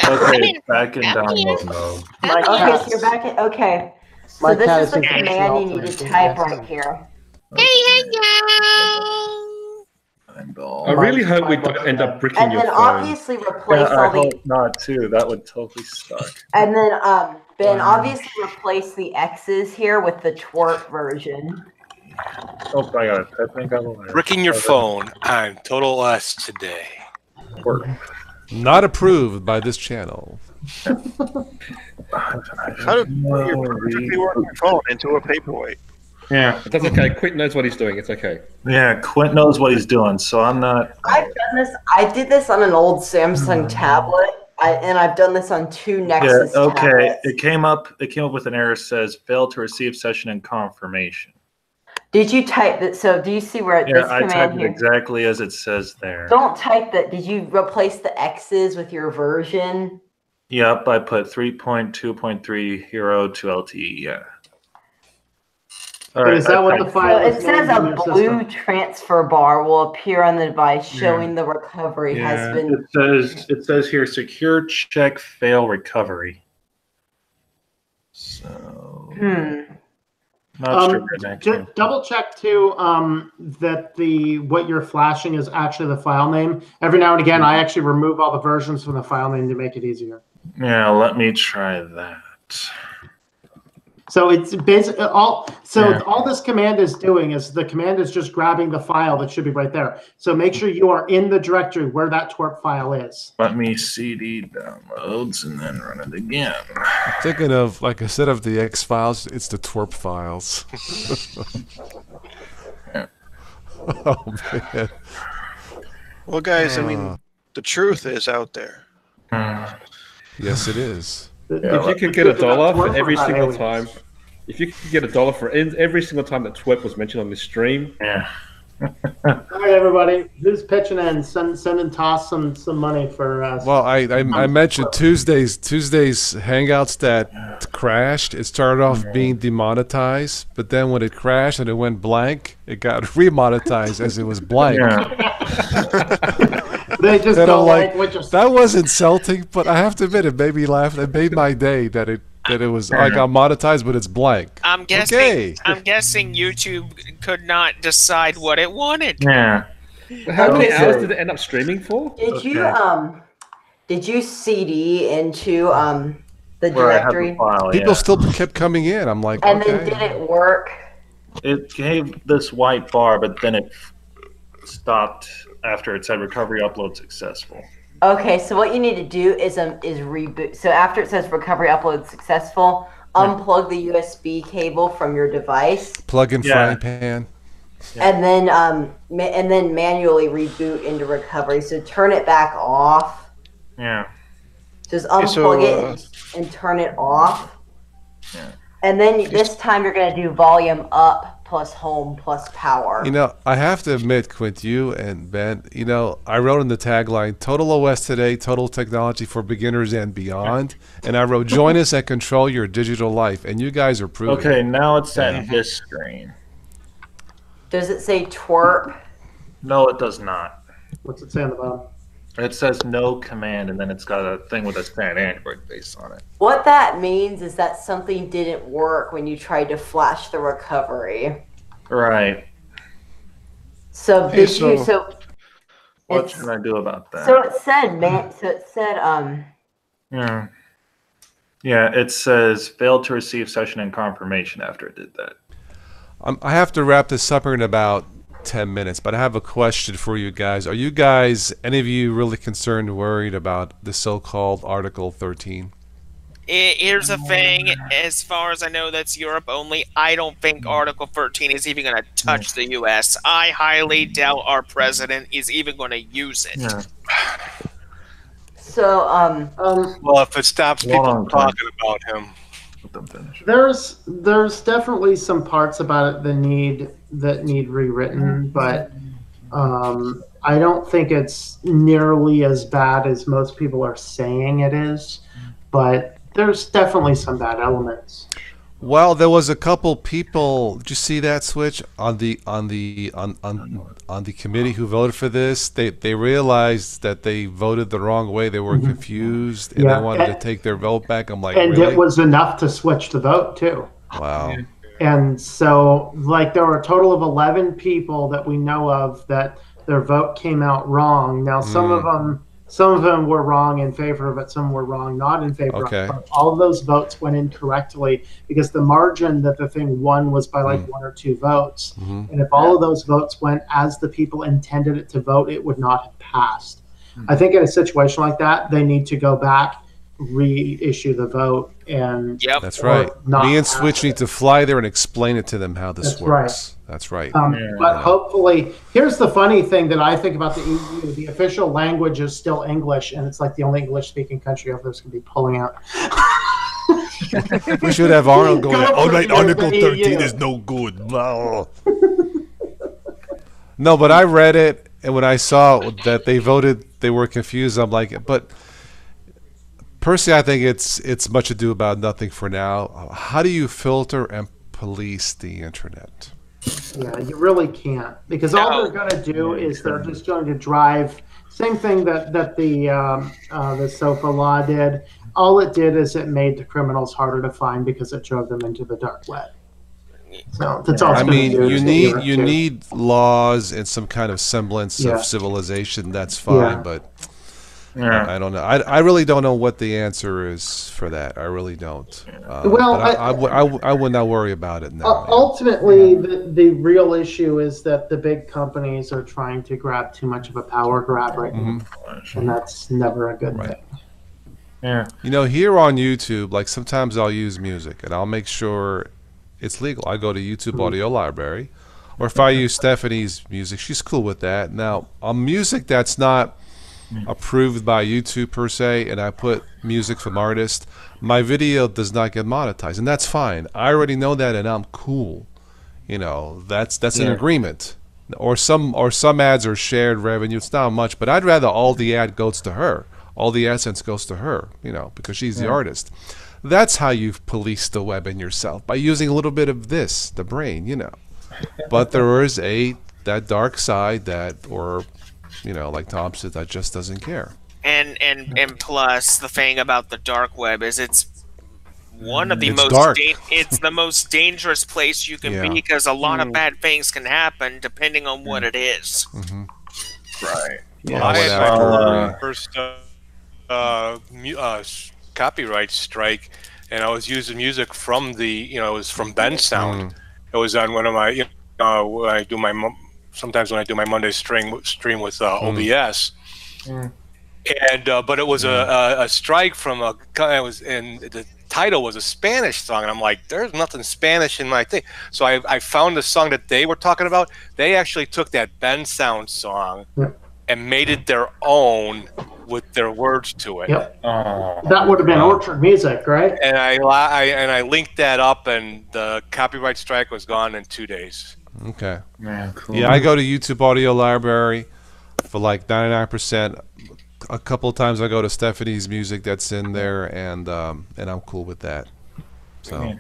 H: Okay, back in download mode.
C: Okay, so you're back in. Okay. So this is the command you need to type right here.
E: Hey, hello.
G: I really hope we don't end up bricking your phone.
C: And then obviously replace all the.
H: I hope not too. That would totally suck.
C: And then Ben, obviously replace the X's here with the twerp version.
H: Oh my god! I think I'm
I: bricking your phone on Total Us today.
A: Not approved by this channel.
F: How do you perfectly work your phone into a paperweight?
H: Yeah,
G: that's okay. Quint knows what he's doing. It's okay.
H: Yeah, Quint knows what he's doing, so I'm not.
C: I've done this. I did this on an old Samsung tablet, and I've done this on 2 Nexus tablets.
H: It came up with an error says failed to receive session and confirmation.
C: Did you type that? So do you see where this command
H: I typed
C: here?
H: it exactly as it says there.
C: Don't type that. Did you replace the X's with your version?
H: Yep, I put 3.2.3 hero to LTE. Yeah.
D: All right, is that what the file is?
C: It says a blue transfer bar will appear on the device showing the recovery has been.
H: It says here secure check fail recovery. So. Not sure
D: just double check too that what you're flashing is actually the file name. Every now and again, I actually remove all the versions from the file name to make it easier.
H: Yeah, let me try that.
D: So it's basically all this command is doing is the command is just grabbing the file that should be right there. So make sure you are in the directory where that twerp file is.
H: Let me CD downloads and then run it again.
A: I'm thinking of, like, instead of the X files, it's the twerp files. Oh man.
F: Well, guys, I mean, the truth is out there.
A: Yes, it is.
G: If you could get $1 for every single time, if you could get $1 for every single time that twerp was mentioned on this stream.
H: Yeah.
D: All right, everybody, who's pitching in? Send and toss some money for us.
A: Well, I mentioned Tuesday's Hangouts that crashed. It started off being demonetized, but then when it crashed and it went blank, it got remonetized as it was blank.
D: They just
A: don't like that was insulting, but I have to admit it made me laugh. It made my day that it was I got monetized, but it's blank.
E: I'm guessing YouTube could not decide what it wanted.
H: Yeah.
G: How many hours did it end up streaming for?
C: Did you CD into the directory?
A: People still kept coming in. I'm like,
C: and then did it work?
H: It gave this white bar, but then it stopped after it said recovery upload successful.
C: Okay, so what you need to do is reboot. So after it says recovery upload successful, unplug the USB cable from your device.
A: Plug in frying pan.
C: And then manually reboot into recovery. So turn it back off.
B: Yeah.
C: Just unplug it and turn it off.
B: Yeah.
C: And then this time you're going to do volume up plus home plus power.
A: You know, I have to admit, Quint, you and Ben, you know, I wrote in the tagline, Total OS Today, Total Technology for Beginners and Beyond. And I wrote, join us and control your digital life. And you guys are proving
B: Okay,
A: it.
B: now it's at this screen.
C: Does it say twerp?
B: No, it does not.
D: What's it say on the bottom?
B: It says no command, and then it's got a thing with a standard Android base on it.
C: What that means is that something didn't work when you tried to flash the recovery.
B: Right.
C: So
B: what should I do about that?
C: So it said
B: Yeah, it says failed to receive session and confirmation after it did that.
A: I have to wrap this up in about 10 minutes, but I have a question for you guys. Are you guys, any of you, really concerned, worried about the so-called Article 13?
E: Here's the thing, as far as I know, that's Europe only. I don't think Article 13 is even going to touch the U.S. I highly doubt our president is even going to use it.
B: Yeah.
C: So,
I: well, if it stops people from talking about him.
B: Let them finish.
D: There's definitely some parts about it that need rewritten, but I don't think it's nearly as bad as most people are saying it is. But there's definitely some bad elements.
A: Well, there was a couple people. Did you see that switch on the committee who voted for this? They realized that they voted the wrong way. They were confused and they wanted to take their vote back. I'm like,
D: and
A: really?
D: It was enough to switch the vote too.
A: Wow.
D: And so, like, there were a total of 11 people that we know of that their vote came out wrong. Now, some of them were wrong in favor of it, some were wrong not in favor of it. But all of those votes went in correctly because the margin that the thing won was by like 1 or 2 votes. And if all of those votes went as the people intended it to vote, it would not have passed. I think in a situation like that, they need to go back, reissue the vote, and
A: that's right. Me and Switch need to fly there and explain it to them how this works. That's right.
D: But hopefully, here's the funny thing that I think about the EU: the official language is still English, and it's like the only English-speaking country over there's going to be pulling out.
A: We should have Arnold going, oh, right, Article 13 is no good. No, but I read it, and when I saw that they voted, they were confused. I'm like, but personally, I think it's much ado about nothing for now. How do you filter and police the internet?
D: Yeah, you really can't, because all they're going to do is they're just going to drive. Same thing that the SOFA law did. All it did is it made the criminals harder to find because it drove them into the dark web. So that's all.
A: I mean, you need laws and some kind of semblance of civilization. That's fine, but I don't know. I really don't know what the answer is for that. I really don't.
D: Well,
A: I would not worry about it now.
D: Ultimately, the real issue is that the big companies are trying to grab too much of a power grab right now, and that's never a good thing.
B: Yeah.
A: You know, here on YouTube, like sometimes I'll use music and I'll make sure it's legal. I go to YouTube Audio Library, or if I use Stephanie's music, she's cool with that. Now, on music that's not approved by YouTube per se, and I put music from artists, my video does not get monetized, and that's fine. I already know that, and I'm cool. You know, that's an agreement. Or some ads are shared revenue. It's not much, but I'd rather all the ad goes to her. All the AdSense goes to her, you know, because she's the artist. That's how you police the web and yourself, by using a little bit of this, the brain, you know. But there is that dark side or you know, like Tom said, that just doesn't care.
E: And plus, the thing about the dark web is it's one of the it's the most dangerous place you can be, because a lot of bad things can happen depending on what it is.
B: Right.
I: Yeah. I had my first copyright strike, and I was using music from it was from Ben Sound. It was on one of my, when I do sometimes when I do my Monday stream with OBS, and but it was a strike from it was in the title was a Spanish song, and I'm like, there's nothing Spanish in my thing. So I found the song that they were talking about. They actually took that Ben Sound song and made it their own with their words to it.
D: Yep. That would have been Orchard Music, right?
I: And I linked that up, and the copyright strike was gone in 2 days.
A: Okay.
H: Man, cool.
A: Yeah, I go to YouTube Audio Library for like 99%. A couple of times I go to Stephanie's music that's in there, and I'm cool with that. So,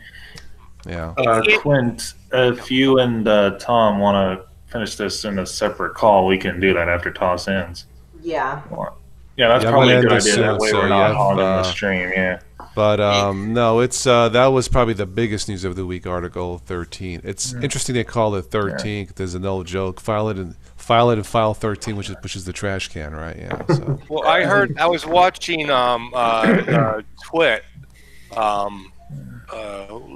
A: yeah.
H: Quint, if you and Tom want to finish this in a separate call, we can do that after toss ends.
C: Yeah.
H: Yeah, that's probably a good idea.
A: Soon,
H: that way we're not hogging the stream. Yeah.
A: But no, it's that was probably the biggest news of the week. Article 13. It's interesting they call it 13. There's an old joke. File it in file 13, which is the trash can, right? Yeah. So.
I: Well, I was watching Twit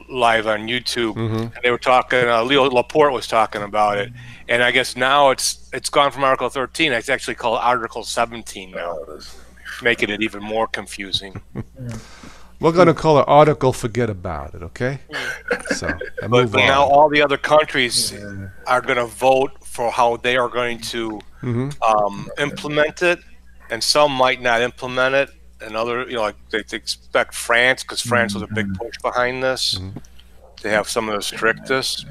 I: live on YouTube, and they were talking. Leo Laporte was talking about it, and I guess now it's gone from Article 13. It's actually called Article 17 now, making it even more confusing.
A: We're going to call it Article Forget About It, okay? So,
I: but now all the other countries are going to vote for how they are going to implement it, and some might not implement it, and other, like they expect France, because France was a big push behind this. They have some of the strictest.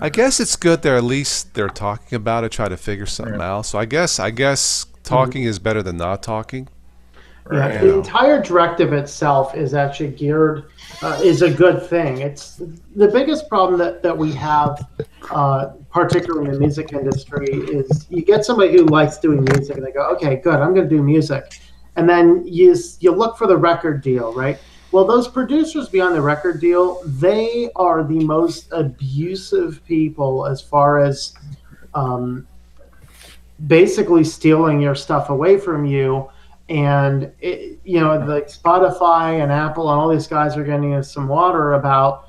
A: I guess it's good they're talking about it, try to figure something out. So I guess talking is better than not talking.
D: Yeah, the entire directive itself is actually geared, is a good thing. It's the biggest problem that we have, particularly in the music industry, is you get somebody who likes doing music and they go, okay, good, I'm going to do music. And then you look for the record deal, right? Well, those producers behind the record deal, they are the most abusive people as far as basically stealing your stuff away from you. And like Spotify and Apple and all these guys are getting us some water about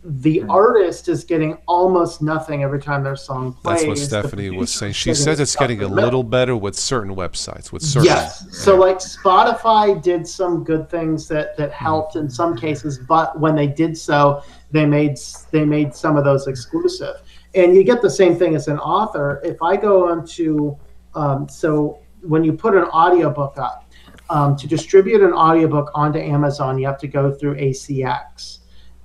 D: the artist is getting almost nothing every time their song plays.
A: That's what Stephanie was saying. She says it's getting a little better with certain websites.
D: Yes. So like Spotify did some good things that helped in some cases, but when they did so, they made some of those exclusive. And you get the same thing as an author. If I go into when you put an audiobook up, to distribute an audiobook onto Amazon, you have to go through ACX.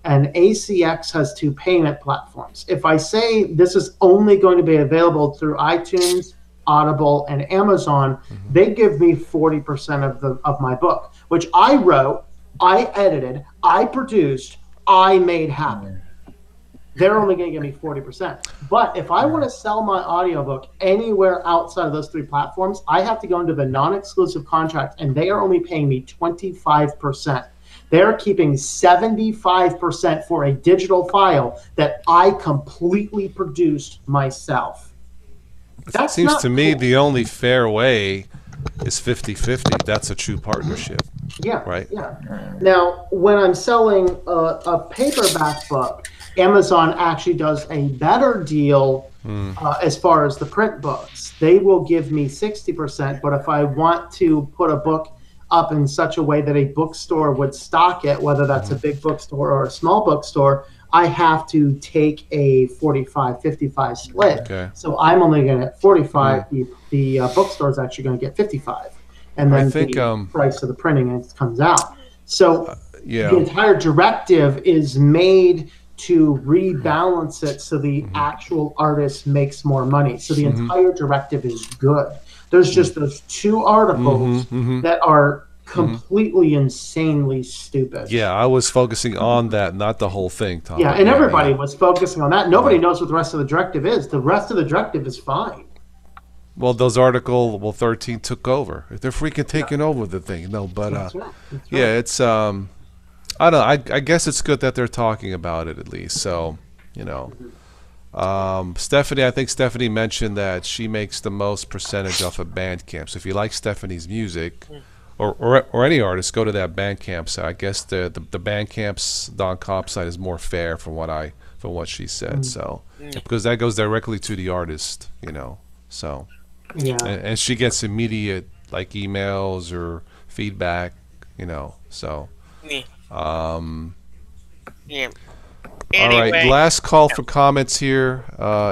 D: And ACX has two payment platforms. If I say this is only going to be available through iTunes, Audible, and Amazon, they give me 40% of my book, which I wrote, I edited, I produced, I made happen. They're only going to give me 40%. But if I want to sell my audiobook anywhere outside of those three platforms, I have to go into the non-exclusive contract, and they are only paying me 25%. They're keeping 75% for a digital file that I completely produced myself.
A: That seems to me the only fair way is 50-50. That's a true partnership.
D: Yeah.
A: Right?
D: Yeah. Now, when I'm selling a paperback book, Amazon actually does a better deal as far as the print books. They will give me 60%, but if I want to put a book up in such a way that a bookstore would stock it, whether that's a big bookstore or a small bookstore, I have to take a 45-55 split. Okay. So I'm only going to get 45. The bookstore is actually going to get 55. And then the price of the printing comes out. So the entire directive is made to rebalance it so the actual artist makes more money. So the entire directive is good. There's just those two articles that are completely insanely stupid.
A: Yeah, I was focusing on that, not the whole thing, Tom.
D: Yeah, and everybody was focusing on that. Nobody knows what the rest of the directive is. The rest of the directive is fine.
A: Well, those Article 13 took over. They're freaking taking over the thing. No, but
D: That's right.
A: yeah, it's I don't know. I guess it's good that they're talking about it at least. So, Stephanie, I think Stephanie mentioned that she makes the most percentage off of Bandcamp. So if you like Stephanie's music, or any artist, go to that Bandcamp site. I guess the Bandcamp's.com site is more fair from what she said. So because that goes directly to the artist, So and she gets immediate like emails or feedback, So
E: Yeah.
A: All right,
E: Anyway,
A: last call for comments here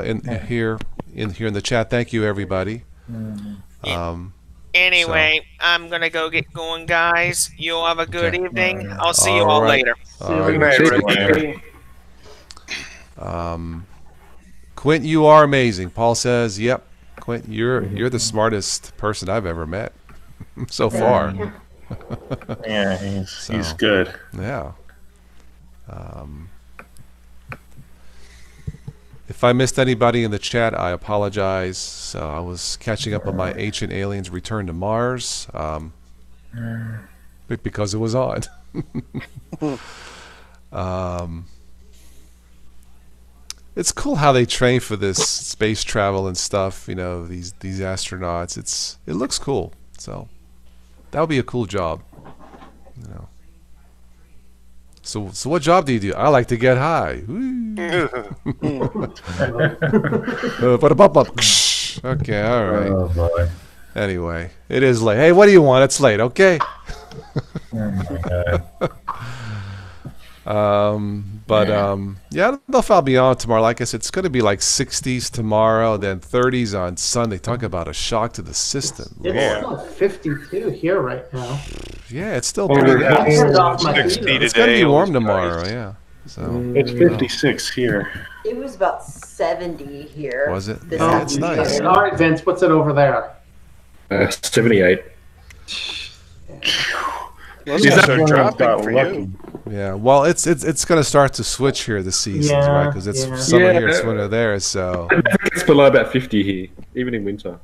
A: in the chat. Thank you, everybody.
E: anyway, I'm gonna go get going, guys. You all have a good
A: Okay.
E: evening. I'll see you
A: All
E: all
A: right.
E: later.
D: See you
A: All
D: later.
A: right. Quint, you are amazing. Paul says, "Yep, Quint, you're the smartest person I've ever met so far."
H: Yeah, he's good.
A: Yeah. If I missed anybody in the chat, I apologize. So I was catching up on my Ancient Aliens Return to Mars, because it was on. It's cool how they train for this space travel and stuff. You know, these astronauts. It looks cool. So that would be a cool job. You know. So what job do you do? I like to get high. Okay, all right.
H: Oh boy.
A: Anyway, it is late. Hey, what do you want? It's late, okay?
H: Oh my god.
A: Yeah, I don't know if I'll be on tomorrow. Like I said, it's going to be like 60s tomorrow, then 30s on Sunday. Talk about a shock to the system.
D: It's still 52 here right now.
A: Yeah, it's still
H: Oh,
A: pretty
H: yeah.
A: hot.
H: It's
I: 60
A: It's going to
I: today.
A: be warm
I: Holy
A: tomorrow,
I: Christ.
A: yeah. So
H: It's 56 here.
C: It was about 70 here.
A: Was it?
C: This
A: Yeah, it's
C: afternoon.
A: nice.
D: All right, Vince, what's it over there?
G: 78.
F: Those
G: Is
F: guys
G: that
F: are
H: one
F: dropping
H: got
F: for
H: lucky?
F: you.
A: yeah, well, it's going to start to switch here this season,
D: Yeah,
A: right? Because it's
D: yeah.
A: summer
G: Yeah.
A: here, it's winter there. So,
G: It's below about 50 here, even in winter.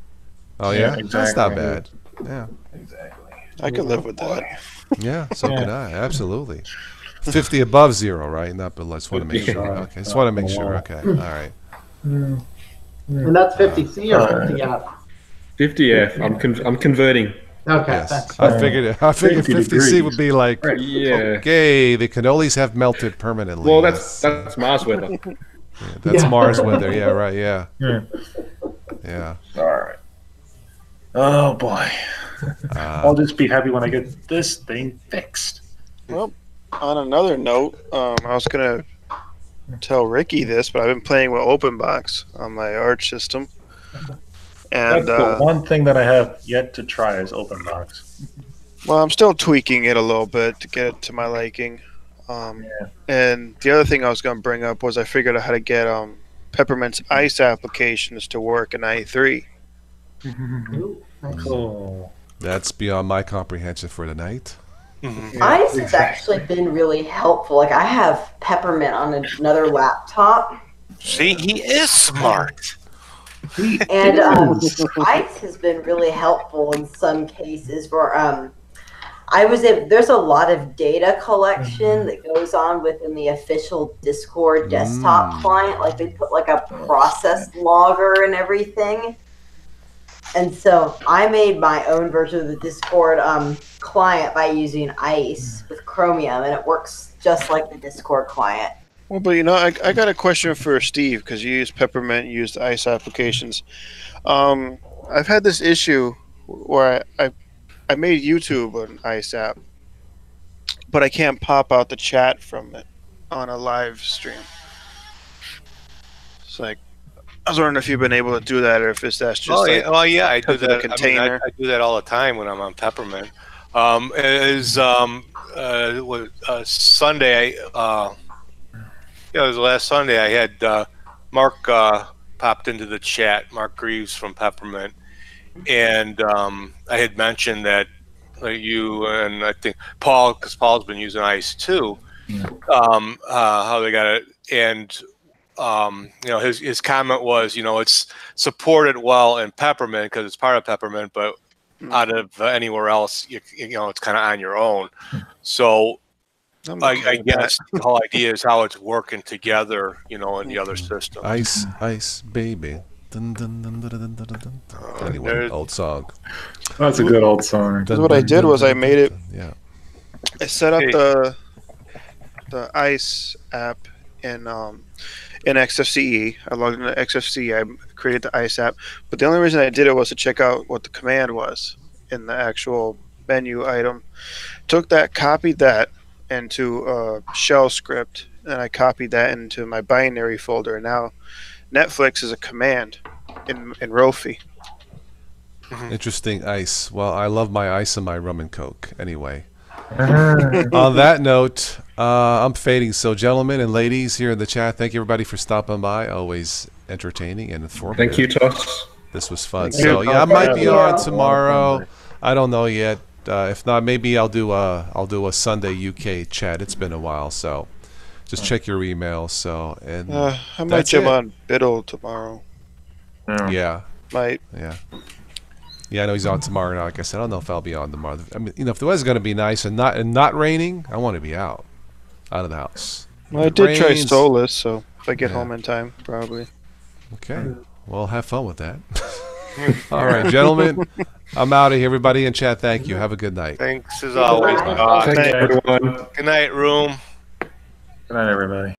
A: oh
H: Yeah,
A: yeah, that's not
H: exactly.
A: bad. Yeah,
H: Exactly.
F: I could live with that.
A: yeah. So
H: Yeah.
A: can I. Absolutely. 50 above zero, right? Not below. Just want to make sure. Okay, just want to make sure. Okay, all right.
D: And that's 50C or 50F?
G: 50F. I'm converting.
D: Okay,
A: Yes,
D: thanks.
A: I figured
H: 50
A: 50C would be like,
H: Right.
G: Yeah.
A: okay, the cannolis have melted permanently.
G: Well,
A: Yes.
G: that's Mars weather.
A: Yeah, that's
D: Yeah.
A: Mars weather. Yeah, right. Yeah,
H: Yeah.
A: yeah.
H: All right. Oh boy. I'll just be happy when I get this thing fixed.
F: Well, on another note, I was gonna tell Ricky this, but I've been playing with OpenBox on my Arch system, and
H: That's the one thing that I have yet to try is OpenBox.
F: well, I'm still tweaking it a little bit to get it to my liking. And the other thing I was gonna bring up was I figured out how to get Peppermint's ice applications to work in IE3.
D: Ooh, nice.
H: Cool.
A: That's beyond my comprehension for tonight.
C: Ice has actually been really helpful. Like I have Peppermint on another laptop,
I: See, he is smart.
C: and Ice has been really helpful in some cases. For there's a lot of data collection that goes on within the official Discord desktop client. Like they put like a process logger and everything. And so I made my own version of the Discord client by using Ice with Chromium, and it works just like the Discord client.
F: Well, but you know, I got a question for Steve because you use Peppermint, you use the ice applications. I've had this issue where I made YouTube an ice app, but I can't pop out the chat from it on a live stream. It's like I was wondering if you've been able to do that, or if that's just
I: Oh,
F: like,
I: yeah, well, yeah, I do
F: because of the
I: that. I mean,
F: container.
I: I do that all the time when I'm on Peppermint. Sunday, it was last Sunday. I had Mark popped into the chat, Mark Greaves from Peppermint, and I had mentioned that you and I think Paul, because Paul's been using Ice too, how they got it, and his comment was, it's supported well in Peppermint because it's part of Peppermint, but out of anywhere else, it's kind of on your own. So I guess the whole idea is how it's working together, in the other system.
A: Ice, baby. Dun, dun, dun, dun, dun, dun, dun, dun. Anyway, old song.
H: That's a good old song.
F: Because what I did was I made it.
A: Yeah.
F: I set up the Ice app in XFCE. I logged into XFCE. I created the Ice app, but the only reason I did it was to check out what the command was in the actual menu item. Took that, copied that, into a shell script, and I copied that into my binary folder. And now Netflix is a command in Rofi.
A: Interesting ice. Well, I love my ice and my rum and coke. Anyway, on that note, I'm fading. So, gentlemen and ladies here in the chat, thank you everybody for stopping by. Always entertaining and informative.
G: Thank you, Toss.
A: This was fun. So yeah, I might be on tomorrow. I don't know yet. If not, maybe I'll do a Sunday UK chat. It's been a while, so just check your emails. So and
F: I might jump on Biddle tomorrow.
A: Yeah.
F: Might.
A: Yeah. Yeah, I know he's on tomorrow. Now, like I said, I don't know if I'll be on tomorrow. I mean, if the weather's going to be nice and not raining, I want to be out of the house.
F: Well, I did try Solus, so if I get home in time, probably.
A: Okay. Well, have fun with that. All right, gentlemen. I'm out of here. Everybody in chat, thank you. Have a good night.
I: Thanks as always.
G: Thank you, everyone.
I: Good night, room.
H: Good night, everybody.